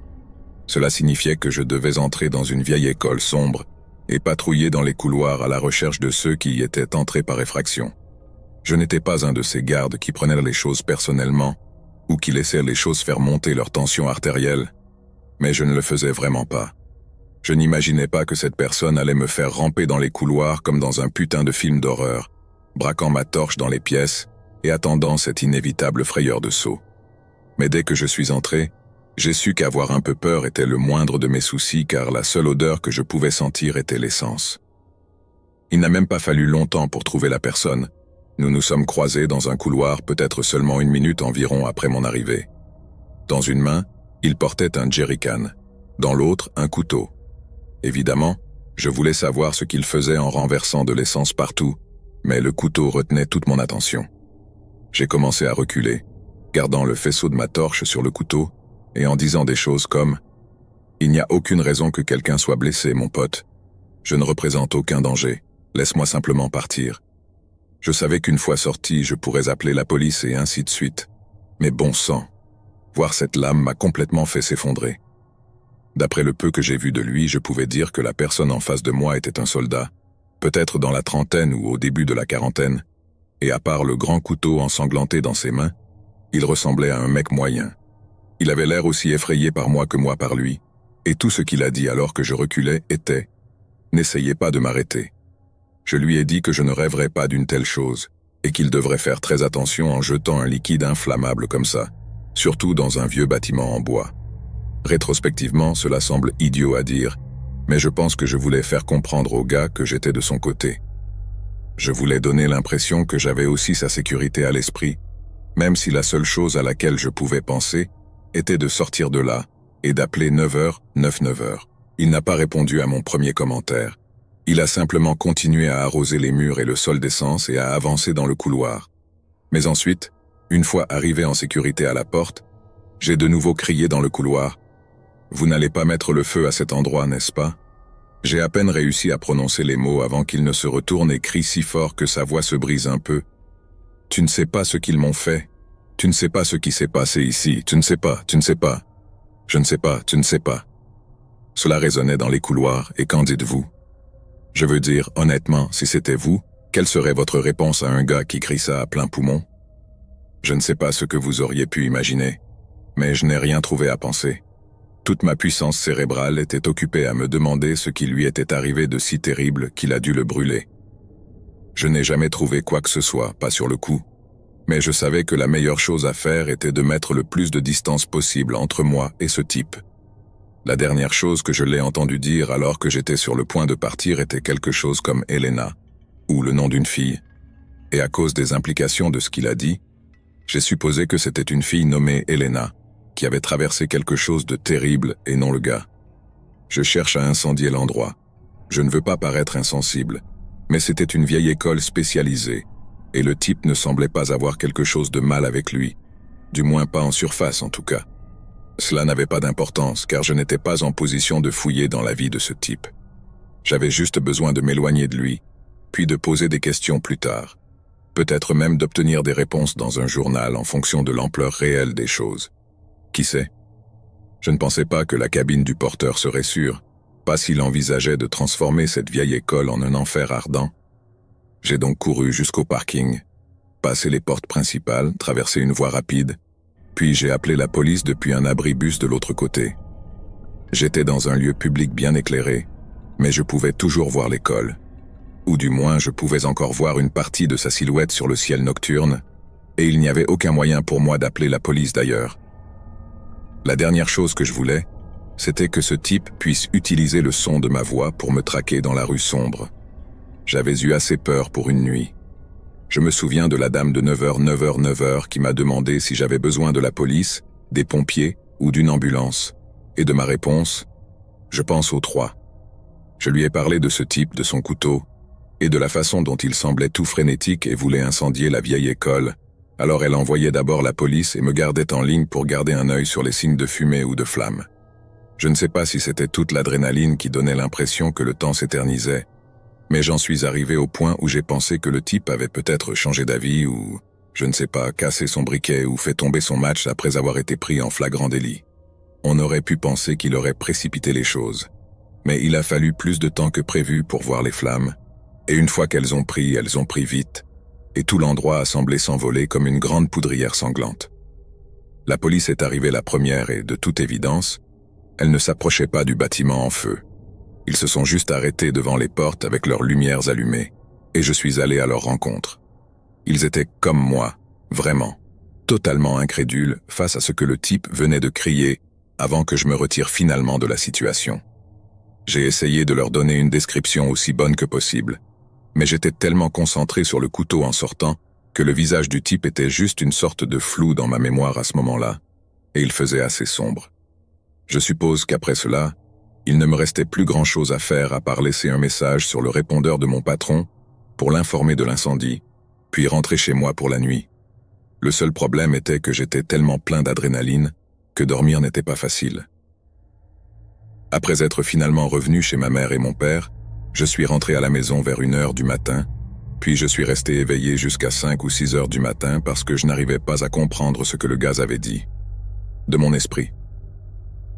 Cela signifiait que je devais entrer dans une vieille école sombre et patrouiller dans les couloirs à la recherche de ceux qui y étaient entrés par effraction. Je n'étais pas un de ces gardes qui prenaient les choses personnellement ou qui laissaient les choses faire monter leur tension artérielle, mais je ne le faisais vraiment pas. Je n'imaginais pas que cette personne allait me faire ramper dans les couloirs comme dans un putain de film d'horreur, braquant ma torche dans les pièces et attendant cette inévitable frayeur de saut. Mais dès que je suis entré, j'ai su qu'avoir un peu peur était le moindre de mes soucis car la seule odeur que je pouvais sentir était l'essence. Il n'a même pas fallu longtemps pour trouver la personne. Nous nous sommes croisés dans un couloir peut-être seulement 1 minute environ après mon arrivée. Dans une main, il portait un jerrycan, dans l'autre un couteau. Évidemment, je voulais savoir ce qu'il faisait en renversant de l'essence partout, mais le couteau retenait toute mon attention. J'ai commencé à reculer, gardant le faisceau de ma torche sur le couteau, et en disant des choses comme « Il n'y a aucune raison que quelqu'un soit blessé, mon pote. Je ne représente aucun danger. Laisse-moi simplement partir. » Je savais qu'une fois sorti, je pourrais appeler la police et ainsi de suite. Mais bon sang, voir cette lame m'a complètement fait s'effondrer. D'après le peu que j'ai vu de lui, je pouvais dire que la personne en face de moi était un soldat, peut-être dans la trentaine ou au début de la quarantaine, et à part le grand couteau ensanglanté dans ses mains, il ressemblait à un mec moyen. Il avait l'air aussi effrayé par moi que moi par lui, et tout ce qu'il a dit alors que je reculais était « N'essayez pas de m'arrêter ». Je lui ai dit que je ne rêverais pas d'une telle chose, et qu'il devrait faire très attention en jetant un liquide inflammable comme ça, surtout dans un vieux bâtiment en bois. Rétrospectivement, cela semble idiot à dire, mais je pense que je voulais faire comprendre au gars que j'étais de son côté. Je voulais donner l'impression que j'avais aussi sa sécurité à l'esprit, même si la seule chose à laquelle je pouvais penser était de sortir de là et d'appeler 9h. Il n'a pas répondu à mon premier commentaire. Il a simplement continué à arroser les murs et le sol d'essence et à avancer dans le couloir. Mais ensuite, une fois arrivé en sécurité à la porte, j'ai de nouveau crié dans le couloir. Vous n'allez pas mettre le feu à cet endroit, n'est-ce pas? J'ai à peine réussi à prononcer les mots avant qu'il ne se retourne et crie si fort que sa voix se brise un peu. Tu ne sais pas ce qu'ils m'ont fait. Tu ne sais pas ce qui s'est passé ici. Tu ne sais pas, tu ne sais pas. Je ne sais pas, tu ne sais pas. Cela résonnait dans les couloirs, et qu'en dites-vous? Je veux dire, honnêtement, si c'était vous, quelle serait votre réponse à un gars qui crie ça à plein poumon? Je ne sais pas ce que vous auriez pu imaginer, mais je n'ai rien trouvé à penser. Toute ma puissance cérébrale était occupée à me demander ce qui lui était arrivé de si terrible qu'il a dû le brûler. Je n'ai jamais trouvé quoi que ce soit, pas sur le coup, mais je savais que la meilleure chose à faire était de mettre le plus de distance possible entre moi et ce type. La dernière chose que je l'ai entendu dire alors que j'étais sur le point de partir était quelque chose comme Elena, ou le nom d'une fille. Et à cause des implications de ce qu'il a dit, j'ai supposé que c'était une fille nommée Elena, qui avait traversé quelque chose de terrible et non le gars. Je cherche à incendier l'endroit. Je ne veux pas paraître insensible, mais c'était une vieille école spécialisée, et le type ne semblait pas avoir quelque chose de mal avec lui, du moins pas en surface en tout cas. Cela n'avait pas d'importance car je n'étais pas en position de fouiller dans la vie de ce type. J'avais juste besoin de m'éloigner de lui, puis de poser des questions plus tard. Peut-être même d'obtenir des réponses dans un journal en fonction de l'ampleur réelle des choses. Qui sait? Je ne pensais pas que la cabine du porteur serait sûre, pas s'il envisageait de transformer cette vieille école en un enfer ardent. J'ai donc couru jusqu'au parking, passé les portes principales, traversé une voie rapide, puis j'ai appelé la police depuis un abribus de l'autre côté. J'étais dans un lieu public bien éclairé, mais je pouvais toujours voir l'école. Ou du moins, je pouvais encore voir une partie de sa silhouette sur le ciel nocturne, et il n'y avait aucun moyen pour moi d'appeler la police d'ailleurs. La dernière chose que je voulais, c'était que ce type puisse utiliser le son de ma voix pour me traquer dans la rue sombre. J'avais eu assez peur pour une nuit. Je me souviens de la dame de 9h qui m'a demandé si j'avais besoin de la police, des pompiers ou d'une ambulance. Et de ma réponse, je pense aux trois. Je lui ai parlé de ce type, de son couteau, et de la façon dont il semblait tout frénétique et voulait incendier la vieille école. Alors elle envoyait d'abord la police et me gardait en ligne pour garder un œil sur les signes de fumée ou de flamme. Je ne sais pas si c'était toute l'adrénaline qui donnait l'impression que le temps s'éternisait, mais j'en suis arrivé au point où j'ai pensé que le type avait peut-être changé d'avis ou, je ne sais pas, cassé son briquet ou fait tomber son match après avoir été pris en flagrant délit. On aurait pu penser qu'il aurait précipité les choses. Mais il a fallu plus de temps que prévu pour voir les flammes, et une fois qu'elles ont pris vite, et tout l'endroit a semblé s'envoler comme une grande poudrière sanglante. La police est arrivée la première et, de toute évidence, elle ne s'approchait pas du bâtiment en feu. Ils se sont juste arrêtés devant les portes avec leurs lumières allumées, et je suis allé à leur rencontre. Ils étaient comme moi, vraiment, totalement incrédules face à ce que le type venait de crier avant que je me retire finalement de la situation. J'ai essayé de leur donner une description aussi bonne que possible, mais j'étais tellement concentré sur le couteau en sortant que le visage du type était juste une sorte de flou dans ma mémoire à ce moment-là, et il faisait assez sombre. Je suppose qu'après cela, il ne me restait plus grand-chose à faire à part laisser un message sur le répondeur de mon patron pour l'informer de l'incendie, puis rentrer chez moi pour la nuit. Le seul problème était que j'étais tellement plein d'adrénaline que dormir n'était pas facile. Après être finalement revenu chez ma mère et mon père, je suis rentré à la maison vers 1h du matin, puis je suis resté éveillé jusqu'à 5 ou 6h du matin parce que je n'arrivais pas à comprendre ce que le gars avait dit. De mon esprit.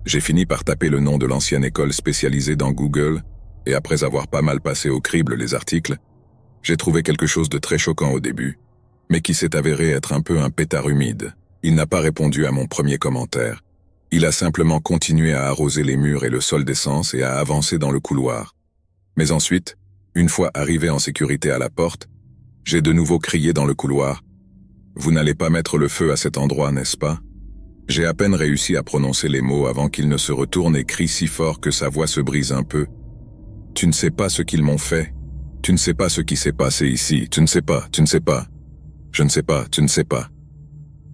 J'ai fini par taper le nom de l'ancienne école spécialisée dans Google, et après avoir pas mal passé au crible les articles, j'ai trouvé quelque chose de très choquant au début, mais qui s'est avéré être un peu un pétard humide. Il n'a pas répondu à mon premier commentaire. Il a simplement continué à arroser les murs et le sol d'essence et à avancer dans le couloir. Mais ensuite, une fois arrivé en sécurité à la porte, j'ai de nouveau crié dans le couloir. « Vous n'allez pas mettre le feu à cet endroit, n'est-ce pas ?» J'ai à peine réussi à prononcer les mots avant qu'il ne se retourne et crie si fort que sa voix se brise un peu. « Tu ne sais pas ce qu'ils m'ont fait. Tu ne sais pas ce qui s'est passé ici. Tu ne sais pas, tu ne sais pas. Je ne sais pas, tu ne sais pas. »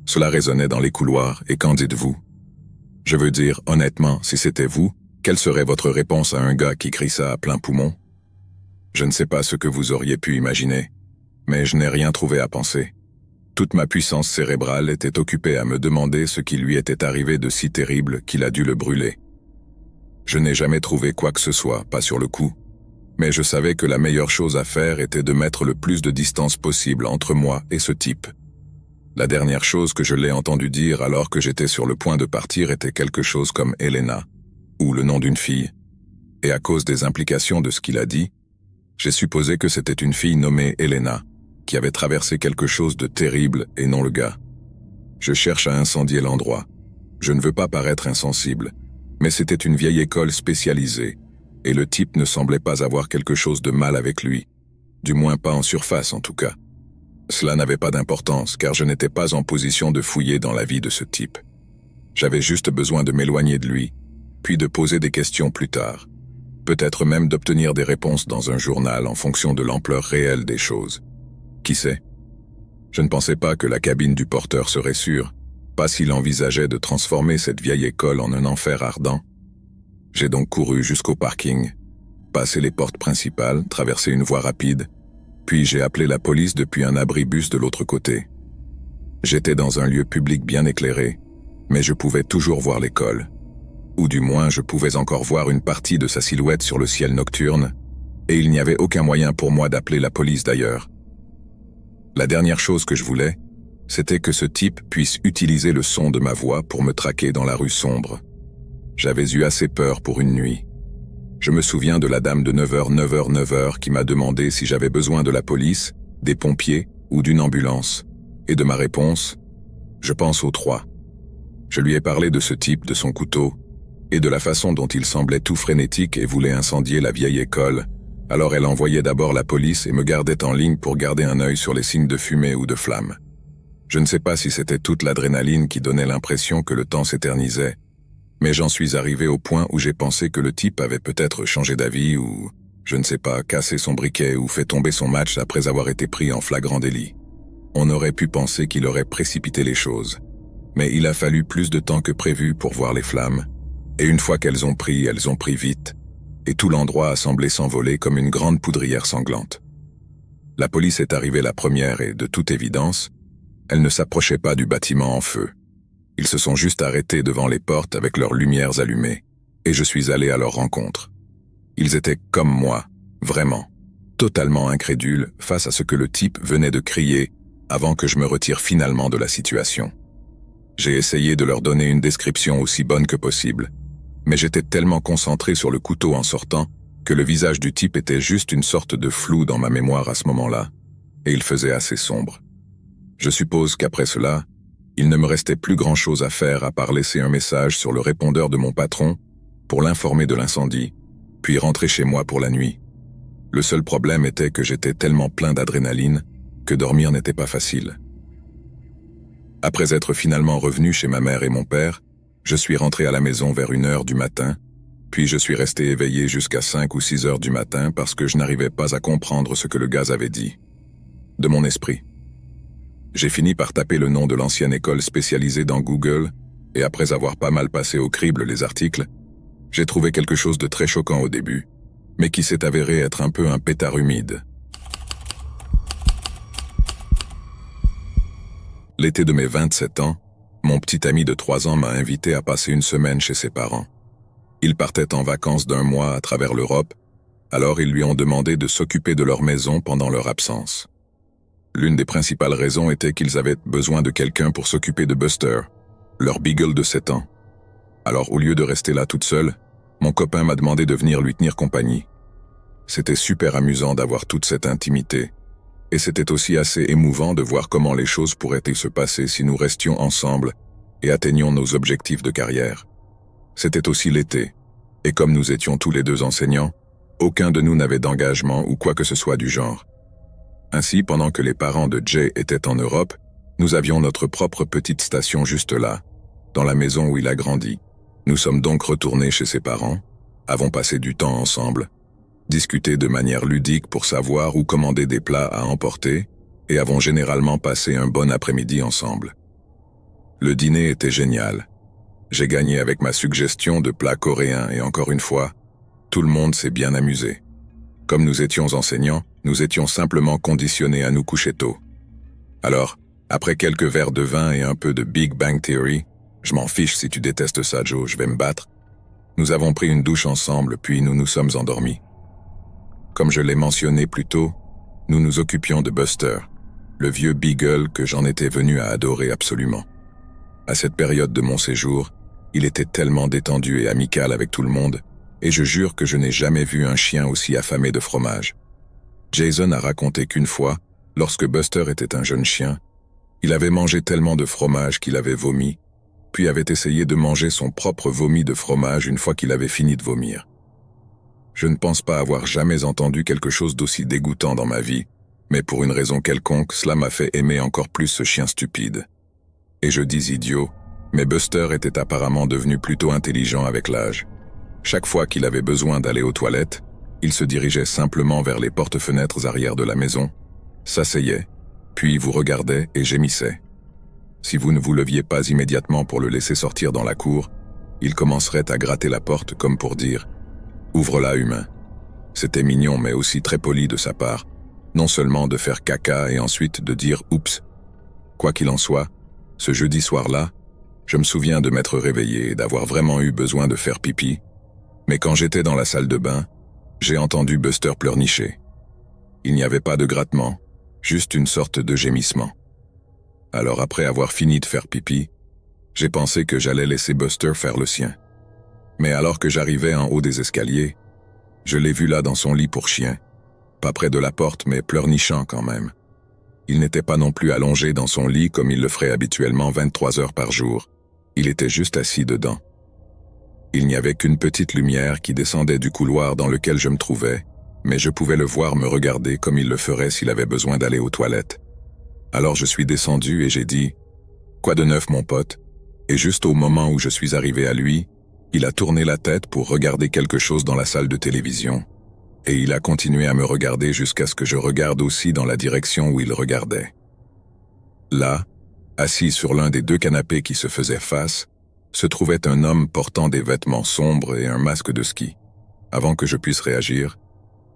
Cela résonnait dans les couloirs, et qu'en dites-vous? Je veux dire, honnêtement, si c'était vous, quelle serait votre réponse à un gars qui crie ça à plein poumon? Je ne sais pas ce que vous auriez pu imaginer, mais je n'ai rien trouvé à penser. Toute ma puissance cérébrale était occupée à me demander ce qui lui était arrivé de si terrible qu'il a dû le brûler. Je n'ai jamais trouvé quoi que ce soit, pas sur le coup, mais je savais que la meilleure chose à faire était de mettre le plus de distance possible entre moi et ce type. La dernière chose que je l'ai entendu dire alors que j'étais sur le point de partir était quelque chose comme Elena, ou le nom d'une fille, et à cause des implications de ce qu'il a dit, j'ai supposé que c'était une fille nommée Elena, qui avait traversé quelque chose de terrible et non le gars. Je cherche à incendier l'endroit. Je ne veux pas paraître insensible, mais c'était une vieille école spécialisée, et le type ne semblait pas avoir quelque chose de mal avec lui, du moins pas en surface en tout cas. Cela n'avait pas d'importance car je n'étais pas en position de fouiller dans la vie de ce type. J'avais juste besoin de m'éloigner de lui, puis de poser des questions plus tard. Peut-être même d'obtenir des réponses dans un journal en fonction de l'ampleur réelle des choses. Qui sait? Je ne pensais pas que la cabine du porteur serait sûre, pas s'il envisageait de transformer cette vieille école en un enfer ardent. J'ai donc couru jusqu'au parking, passé les portes principales, traversé une voie rapide, puis j'ai appelé la police depuis un abribus de l'autre côté. J'étais dans un lieu public bien éclairé, mais je pouvais toujours voir l'école. Ou du moins je pouvais encore voir une partie de sa silhouette sur le ciel nocturne, et il n'y avait aucun moyen pour moi d'appeler la police d'ailleurs. La dernière chose que je voulais, c'était que ce type puisse utiliser le son de ma voix pour me traquer dans la rue sombre. J'avais eu assez peur pour une nuit. Je me souviens de la dame de 9h qui m'a demandé si j'avais besoin de la police, des pompiers ou d'une ambulance, et de ma réponse, je pense aux trois. Je lui ai parlé de ce type, de son couteau, et de la façon dont il semblait tout frénétique et voulait incendier la vieille école, alors elle envoyait d'abord la police et me gardait en ligne pour garder un œil sur les signes de fumée ou de flamme. Je ne sais pas si c'était toute l'adrénaline qui donnait l'impression que le temps s'éternisait, mais j'en suis arrivé au point où j'ai pensé que le type avait peut-être changé d'avis ou, je ne sais pas, cassé son briquet ou fait tomber son match après avoir été pris en flagrant délit. On aurait pu penser qu'il aurait précipité les choses, mais il a fallu plus de temps que prévu pour voir les flammes, et une fois qu'elles ont pris vite, et tout l'endroit a semblé s'envoler comme une grande poudrière sanglante. La police est arrivée la première et, de toute évidence, elle ne s'approchait pas du bâtiment en feu. Ils se sont juste arrêtés devant les portes avec leurs lumières allumées, et je suis allé à leur rencontre. Ils étaient comme moi, vraiment, totalement incrédules face à ce que le type venait de crier avant que je me retire finalement de la situation. J'ai essayé de leur donner une description aussi bonne que possible, mais j'étais tellement concentré sur le couteau en sortant que le visage du type était juste une sorte de flou dans ma mémoire à ce moment-là, et il faisait assez sombre. Je suppose qu'après cela, il ne me restait plus grand-chose à faire à part laisser un message sur le répondeur de mon patron pour l'informer de l'incendie, puis rentrer chez moi pour la nuit. Le seul problème était que j'étais tellement plein d'adrénaline que dormir n'était pas facile. Après être finalement revenu chez ma mère et mon père, je suis rentré à la maison vers 1h du matin, puis je suis resté éveillé jusqu'à 5 ou 6 heures du matin parce que je n'arrivais pas à comprendre ce que le gaz avait dit. De mon esprit. J'ai fini par taper le nom de l'ancienne école spécialisée dans Google, et après avoir pas mal passé au crible les articles, j'ai trouvé quelque chose de très choquant au début, mais qui s'est avéré être un peu un pétard humide. L'été de mes 27 ans, mon petit ami de 3 ans m'a invité à passer une semaine chez ses parents. Ils partaient en vacances d'1 mois à travers l'Europe, alors ils lui ont demandé de s'occuper de leur maison pendant leur absence. L'une des principales raisons était qu'ils avaient besoin de quelqu'un pour s'occuper de Buster, leur beagle de 7 ans. Alors au lieu de rester là toute seule, mon copain m'a demandé de venir lui tenir compagnie. C'était super amusant d'avoir toute cette intimité, et c'était aussi assez émouvant de voir comment les choses pourraient se passer si nous restions ensemble et atteignions nos objectifs de carrière. C'était aussi l'été, et comme nous étions tous les deux enseignants, aucun de nous n'avait d'engagement ou quoi que ce soit du genre. Ainsi, pendant que les parents de Jay étaient en Europe, nous avions notre propre petite station juste là, dans la maison où il a grandi. Nous sommes donc retournés chez ses parents, avons passé du temps ensemble, discuté de manière ludique pour savoir où commander des plats à emporter, et avons généralement passé un bon après-midi ensemble. Le dîner était génial. J'ai gagné avec ma suggestion de plats coréens et encore une fois, tout le monde s'est bien amusé. Comme nous étions enseignants, nous étions simplement conditionnés à nous coucher tôt. Alors, après quelques verres de vin et un peu de Big Bang Theory, je m'en fiche si tu détestes ça, Joe, je vais me battre. Nous avons pris une douche ensemble, puis nous nous sommes endormis. Comme je l'ai mentionné plus tôt, nous nous occupions de Buster, le vieux beagle que j'en étais venu à adorer absolument. À cette période de mon séjour, il était tellement détendu et amical avec tout le monde, et je jure que je n'ai jamais vu un chien aussi affamé de fromage. Jason a raconté qu'une fois, lorsque Buster était un jeune chien, il avait mangé tellement de fromage qu'il avait vomi, puis avait essayé de manger son propre vomi de fromage une fois qu'il avait fini de vomir. Je ne pense pas avoir jamais entendu quelque chose d'aussi dégoûtant dans ma vie, mais pour une raison quelconque, cela m'a fait aimer encore plus ce chien stupide. Et je dis idiot, mais Buster était apparemment devenu plutôt intelligent avec l'âge. Chaque fois qu'il avait besoin d'aller aux toilettes, il se dirigeait simplement vers les portes-fenêtres arrière de la maison, s'asseyait, puis vous regardait et gémissait. Si vous ne vous leviez pas immédiatement pour le laisser sortir dans la cour, il commencerait à gratter la porte comme pour dire « Ouvre-la, humain ». C'était mignon mais aussi très poli de sa part, non seulement de faire caca et ensuite de dire « Oups ». Quoi qu'il en soit, ce jeudi soir-là, je me souviens de m'être réveillé et d'avoir vraiment eu besoin de faire pipi, mais quand j'étais dans la salle de bain, j'ai entendu Buster pleurnicher. Il n'y avait pas de grattement, juste une sorte de gémissement. Alors après avoir fini de faire pipi, j'ai pensé que j'allais laisser Buster faire le sien. Mais alors que j'arrivais en haut des escaliers, je l'ai vu là dans son lit pour chien, pas près de la porte mais pleurnichant quand même. Il n'était pas non plus allongé dans son lit comme il le ferait habituellement 23 heures par jour, il était juste assis dedans. Il n'y avait qu'une petite lumière qui descendait du couloir dans lequel je me trouvais, mais je pouvais le voir me regarder comme il le ferait s'il avait besoin d'aller aux toilettes. Alors je suis descendu et j'ai dit « Quoi de neuf, mon pote ?» Et juste au moment où je suis arrivé à lui, il a tourné la tête pour regarder quelque chose dans la salle de télévision, et il a continué à me regarder jusqu'à ce que je regarde aussi dans la direction où il regardait. Là, assis sur l'un des deux canapés qui se faisaient face, se trouvait un homme portant des vêtements sombres et un masque de ski. Avant que je puisse réagir,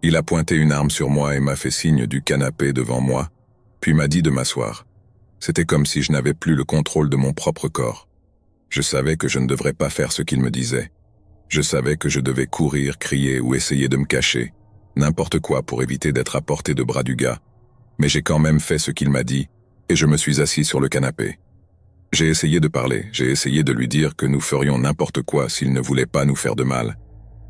il a pointé une arme sur moi et m'a fait signe du canapé devant moi, puis m'a dit de m'asseoir. C'était comme si je n'avais plus le contrôle de mon propre corps. Je savais que je ne devrais pas faire ce qu'il me disait. Je savais que je devais courir, crier ou essayer de me cacher, n'importe quoi pour éviter d'être à portée de bras du gars. Mais j'ai quand même fait ce qu'il m'a dit, et je me suis assis sur le canapé. J'ai essayé de parler, j'ai essayé de lui dire que nous ferions n'importe quoi s'il ne voulait pas nous faire de mal.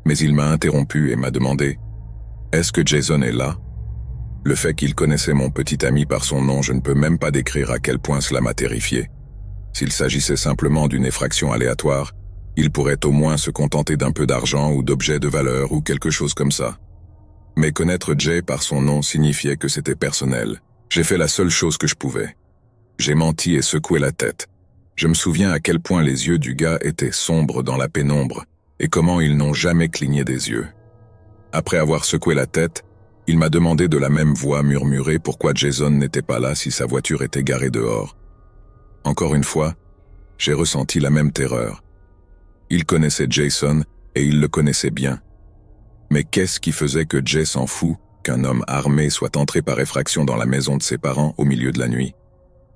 Mais il m'a interrompu et m'a demandé « Est-ce que Jason est là ?» Le fait qu'il connaissait mon petit ami par son nom, je ne peux même pas décrire à quel point cela m'a terrifié. S'il s'agissait simplement d'une effraction aléatoire, il pourrait au moins se contenter d'un peu d'argent ou d'objets de valeur ou quelque chose comme ça. Mais connaître Jay par son nom signifiait que c'était personnel. J'ai fait la seule chose que je pouvais. J'ai menti et secoué la tête. Je me souviens à quel point les yeux du gars étaient sombres dans la pénombre et comment ils n'ont jamais cligné des yeux. Après avoir secoué la tête, il m'a demandé de la même voix murmurée pourquoi Jason n'était pas là si sa voiture était garée dehors. Encore une fois, j'ai ressenti la même terreur. Il connaissait Jason et il le connaissait bien. Mais qu'est-ce qui faisait que Jay s'en fout qu'un homme armé soit entré par effraction dans la maison de ses parents au milieu de la nuit?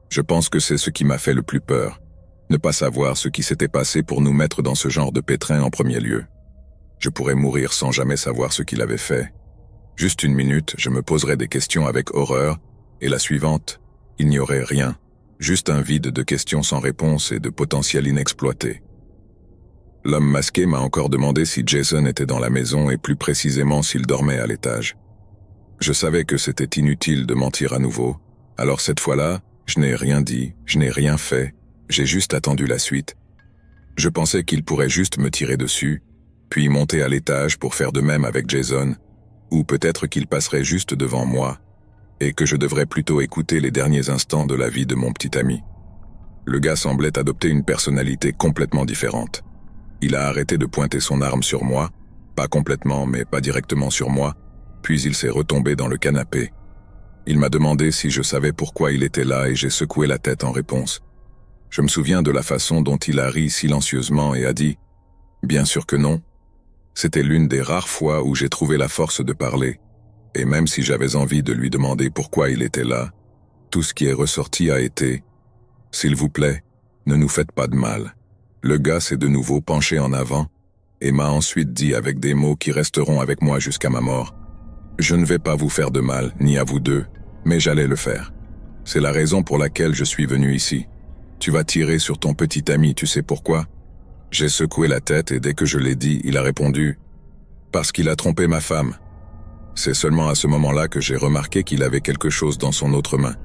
Je pense que c'est ce qui m'a fait le plus peur, ne pas savoir ce qui s'était passé pour nous mettre dans ce genre de pétrin en premier lieu. Je pourrais mourir sans jamais savoir ce qu'il avait fait. Juste une minute, je me poserais des questions avec horreur, et la suivante, il n'y aurait rien, juste un vide de questions sans réponse et de potentiel inexploité. L'homme masqué m'a encore demandé si Jason était dans la maison et plus précisément s'il dormait à l'étage. Je savais que c'était inutile de mentir à nouveau, alors cette fois-là, je n'ai rien dit, je n'ai rien fait, j'ai juste attendu la suite. Je pensais qu'il pourrait juste me tirer dessus, puis monter à l'étage pour faire de même avec Jason, ou peut-être qu'il passerait juste devant moi, et que je devrais plutôt écouter les derniers instants de la vie de mon petit ami. Le gars semblait adopter une personnalité complètement différente. Il a arrêté de pointer son arme sur moi, pas complètement mais pas directement sur moi, puis il s'est retombé dans le canapé. Il m'a demandé si je savais pourquoi il était là et j'ai secoué la tête en réponse. Je me souviens de la façon dont il a ri silencieusement et a dit « Bien sûr que non ». C'était l'une des rares fois où j'ai trouvé la force de parler, et même si j'avais envie de lui demander pourquoi il était là, tout ce qui est ressorti a été « S'il vous plaît, ne nous faites pas de mal ». Le gars s'est de nouveau penché en avant et m'a ensuite dit avec des mots qui resteront avec moi jusqu'à ma mort « Je ne vais pas vous faire de mal, ni à vous deux, mais j'allais le faire. C'est la raison pour laquelle je suis venu ici. Tu vas tirer sur ton petit ami, tu sais pourquoi ?» J'ai secoué la tête et dès que je l'ai dit, il a répondu « Parce qu'il a trompé ma femme. » C'est seulement à ce moment-là que j'ai remarqué qu'il avait quelque chose dans son autre main,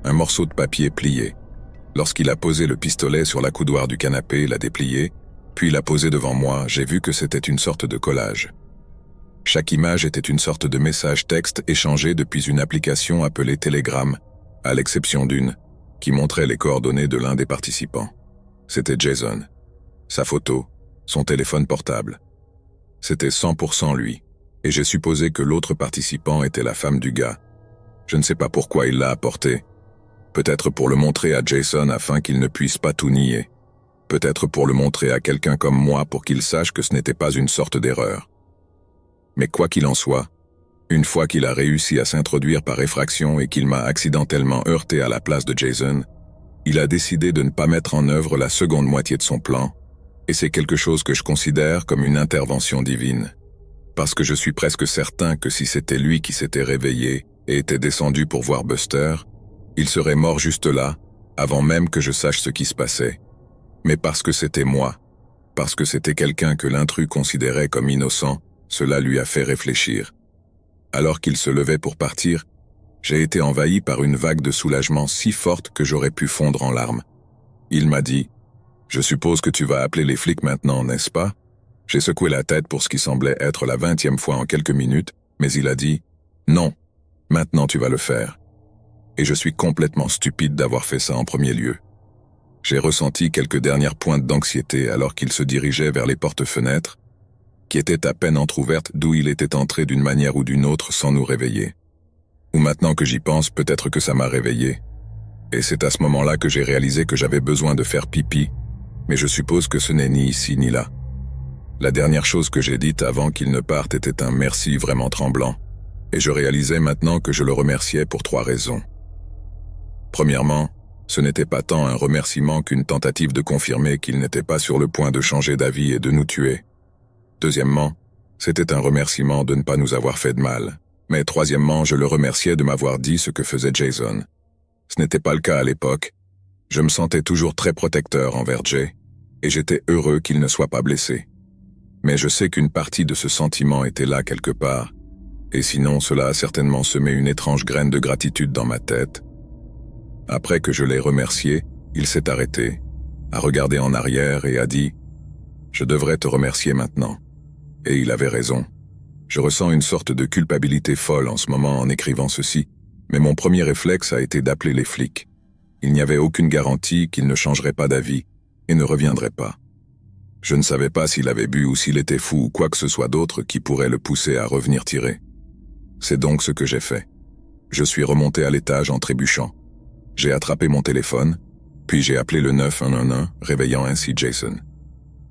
un morceau de papier plié. Lorsqu'il a posé le pistolet sur la coudoir du canapé, l'a déplié, puis l'a posé devant moi, j'ai vu que c'était une sorte de collage. Chaque image était une sorte de message texte échangé depuis une application appelée Telegram, à l'exception d'une, qui montrait les coordonnées de l'un des participants. C'était Jason. Sa photo, son téléphone portable. C'était 100% lui, et j'ai supposé que l'autre participant était la femme du gars. Je ne sais pas pourquoi il l'a apporté. Peut-être pour le montrer à Jason afin qu'il ne puisse pas tout nier. Peut-être pour le montrer à quelqu'un comme moi pour qu'il sache que ce n'était pas une sorte d'erreur. Mais quoi qu'il en soit, une fois qu'il a réussi à s'introduire par effraction et qu'il m'a accidentellement heurté à la place de Jason, il a décidé de ne pas mettre en œuvre la seconde moitié de son plan, et c'est quelque chose que je considère comme une intervention divine. Parce que je suis presque certain que si c'était lui qui s'était réveillé et était descendu pour voir Buster, il serait mort juste là, avant même que je sache ce qui se passait. Mais parce que c'était moi, parce que c'était quelqu'un que l'intrus considérait comme innocent, cela lui a fait réfléchir. Alors qu'il se levait pour partir, j'ai été envahi par une vague de soulagement si forte que j'aurais pu fondre en larmes. Il m'a dit « Je suppose que tu vas appeler les flics maintenant, n'est-ce pas ?» J'ai secoué la tête pour ce qui semblait être la 20e fois en quelques minutes, mais il a dit « Non, maintenant tu vas le faire. » Et je suis complètement stupide d'avoir fait ça en premier lieu. J'ai ressenti quelques dernières pointes d'anxiété alors qu'il se dirigeait vers les portes-fenêtres, qui étaient à peine entr'ouvertes d'où il était entré d'une manière ou d'une autre sans nous réveiller. Ou maintenant que j'y pense, peut-être que ça m'a réveillé. Et c'est à ce moment-là que j'ai réalisé que j'avais besoin de faire pipi, mais je suppose que ce n'est ni ici ni là. La dernière chose que j'ai dite avant qu'il ne parte était un merci vraiment tremblant, et je réalisais maintenant que je le remerciais pour 3 raisons. Premièrement, ce n'était pas tant un remerciement qu'une tentative de confirmer qu'il n'était pas sur le point de changer d'avis et de nous tuer. Deuxièmement, c'était un remerciement de ne pas nous avoir fait de mal. Mais troisièmement, je le remerciais de m'avoir dit ce que faisait Jason. Ce n'était pas le cas à l'époque. Je me sentais toujours très protecteur envers Jay, et j'étais heureux qu'il ne soit pas blessé. Mais je sais qu'une partie de ce sentiment était là quelque part, et sinon cela a certainement semé une étrange graine de gratitude dans ma tête. Après que je l'ai remercié, il s'est arrêté, a regardé en arrière et a dit « Je devrais te remercier maintenant. » Et il avait raison. Je ressens une sorte de culpabilité folle en ce moment en écrivant ceci, mais mon premier réflexe a été d'appeler les flics. Il n'y avait aucune garantie qu'il ne changerait pas d'avis et ne reviendrait pas. Je ne savais pas s'il avait bu ou s'il était fou ou quoi que ce soit d'autre qui pourrait le pousser à revenir tirer. C'est donc ce que j'ai fait. Je suis remonté à l'étage en trébuchant. J'ai attrapé mon téléphone, puis j'ai appelé le 911, réveillant ainsi Jason.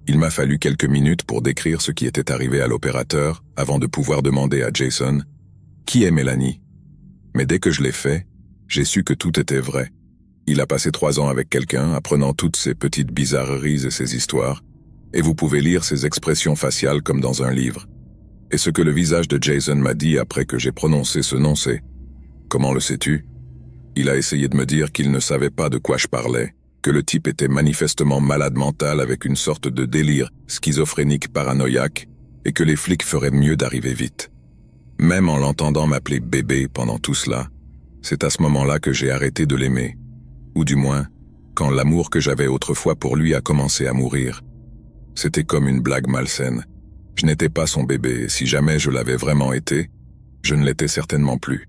Il m'a fallu quelques minutes pour décrire ce qui était arrivé à l'opérateur avant de pouvoir demander à Jason « Qui est Mélanie ?» Mais dès que je l'ai fait, j'ai su que tout était vrai. Il a passé 3 ans avec quelqu'un, apprenant toutes ces petites bizarreries et ces histoires, et vous pouvez lire ses expressions faciales comme dans un livre. Et ce que le visage de Jason m'a dit après que j'ai prononcé ce nom, c'est « Comment le sais-tu » Il a essayé de me dire qu'il ne savait pas de quoi je parlais, que le type était manifestement malade mental avec une sorte de délire schizophrénique paranoïaque, et que les flics feraient mieux d'arriver vite. Même en l'entendant m'appeler bébé pendant tout cela, c'est à ce moment-là que j'ai arrêté de l'aimer. Ou du moins, quand l'amour que j'avais autrefois pour lui a commencé à mourir. C'était comme une blague malsaine. Je n'étais pas son bébé, et si jamais je l'avais vraiment été, je ne l'étais certainement plus.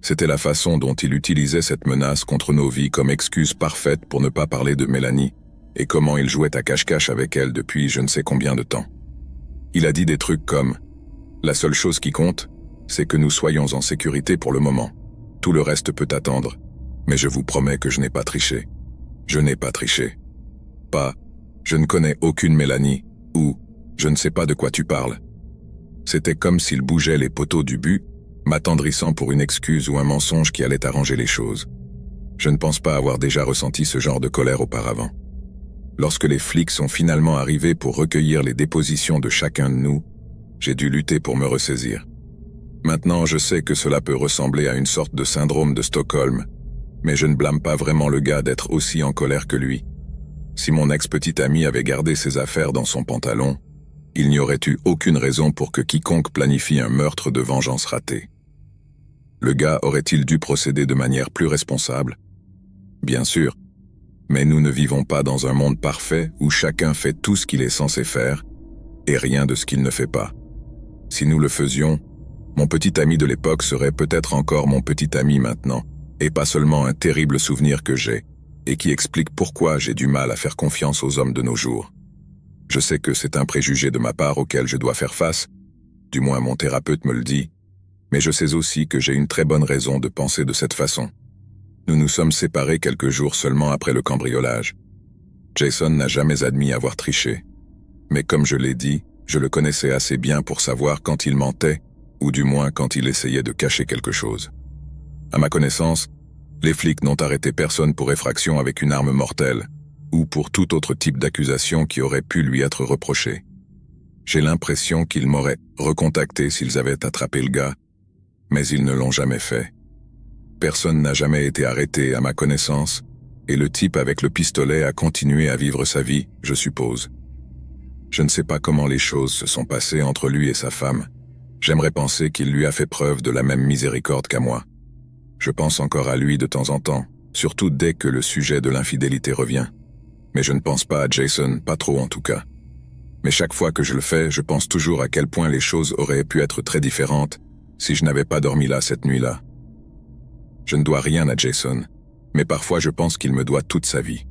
C'était la façon dont il utilisait cette menace contre nos vies comme excuse parfaite pour ne pas parler de Mélanie, et comment il jouait à cache-cache avec elle depuis je ne sais combien de temps. Il a dit des trucs comme « La seule chose qui compte, c'est que nous soyons en sécurité pour le moment. Tout le reste peut attendre, mais je vous promets que je n'ai pas triché. Je n'ai pas triché. Pas « Je ne connais aucune Mélanie » ou « Je ne sais pas de quoi tu parles ». C'était comme s'il bougeait les poteaux du but, m'attendrissant pour une excuse ou un mensonge qui allait arranger les choses. Je ne pense pas avoir déjà ressenti ce genre de colère auparavant. Lorsque les flics sont finalement arrivés pour recueillir les dépositions de chacun de nous, j'ai dû lutter pour me ressaisir. Maintenant, je sais que cela peut ressembler à une sorte de syndrome de Stockholm, mais je ne blâme pas vraiment le gars d'être aussi en colère que lui. Si mon ex-petite amie avait gardé ses affaires dans son pantalon, il n'y aurait eu aucune raison pour que quiconque planifie un meurtre de vengeance raté. Le gars aurait-il dû procéder de manière plus responsable? Bien sûr, mais nous ne vivons pas dans un monde parfait où chacun fait tout ce qu'il est censé faire et rien de ce qu'il ne fait pas. Si nous le faisions, mon petit ami de l'époque serait peut-être encore mon petit ami maintenant, et pas seulement un terrible souvenir que j'ai, et qui explique pourquoi j'ai du mal à faire confiance aux hommes de nos jours. Je sais que c'est un préjugé de ma part auquel je dois faire face, du moins mon thérapeute me le dit, mais je sais aussi que j'ai une très bonne raison de penser de cette façon. Nous nous sommes séparés quelques jours seulement après le cambriolage. Jason n'a jamais admis avoir triché. Mais comme je l'ai dit, je le connaissais assez bien pour savoir quand il mentait, ou du moins quand il essayait de cacher quelque chose. À ma connaissance, les flics n'ont arrêté personne pour effraction avec une arme mortelle, ou pour tout autre type d'accusation qui aurait pu lui être reproché. J'ai l'impression qu'ils m'auraient recontacté s'ils avaient attrapé le gars, mais ils ne l'ont jamais fait. Personne n'a jamais été arrêté à ma connaissance, et le type avec le pistolet a continué à vivre sa vie, je suppose. Je ne sais pas comment les choses se sont passées entre lui et sa femme. J'aimerais penser qu'il lui a fait preuve de la même miséricorde qu'à moi. Je pense encore à lui de temps en temps, surtout dès que le sujet de l'infidélité revient. Mais je ne pense pas à Jason, pas trop en tout cas. Mais chaque fois que je le fais, je pense toujours à quel point les choses auraient pu être très différentes si je n'avais pas dormi là cette nuit-là. Je ne dois rien à Jason, mais parfois je pense qu'il me doit toute sa vie.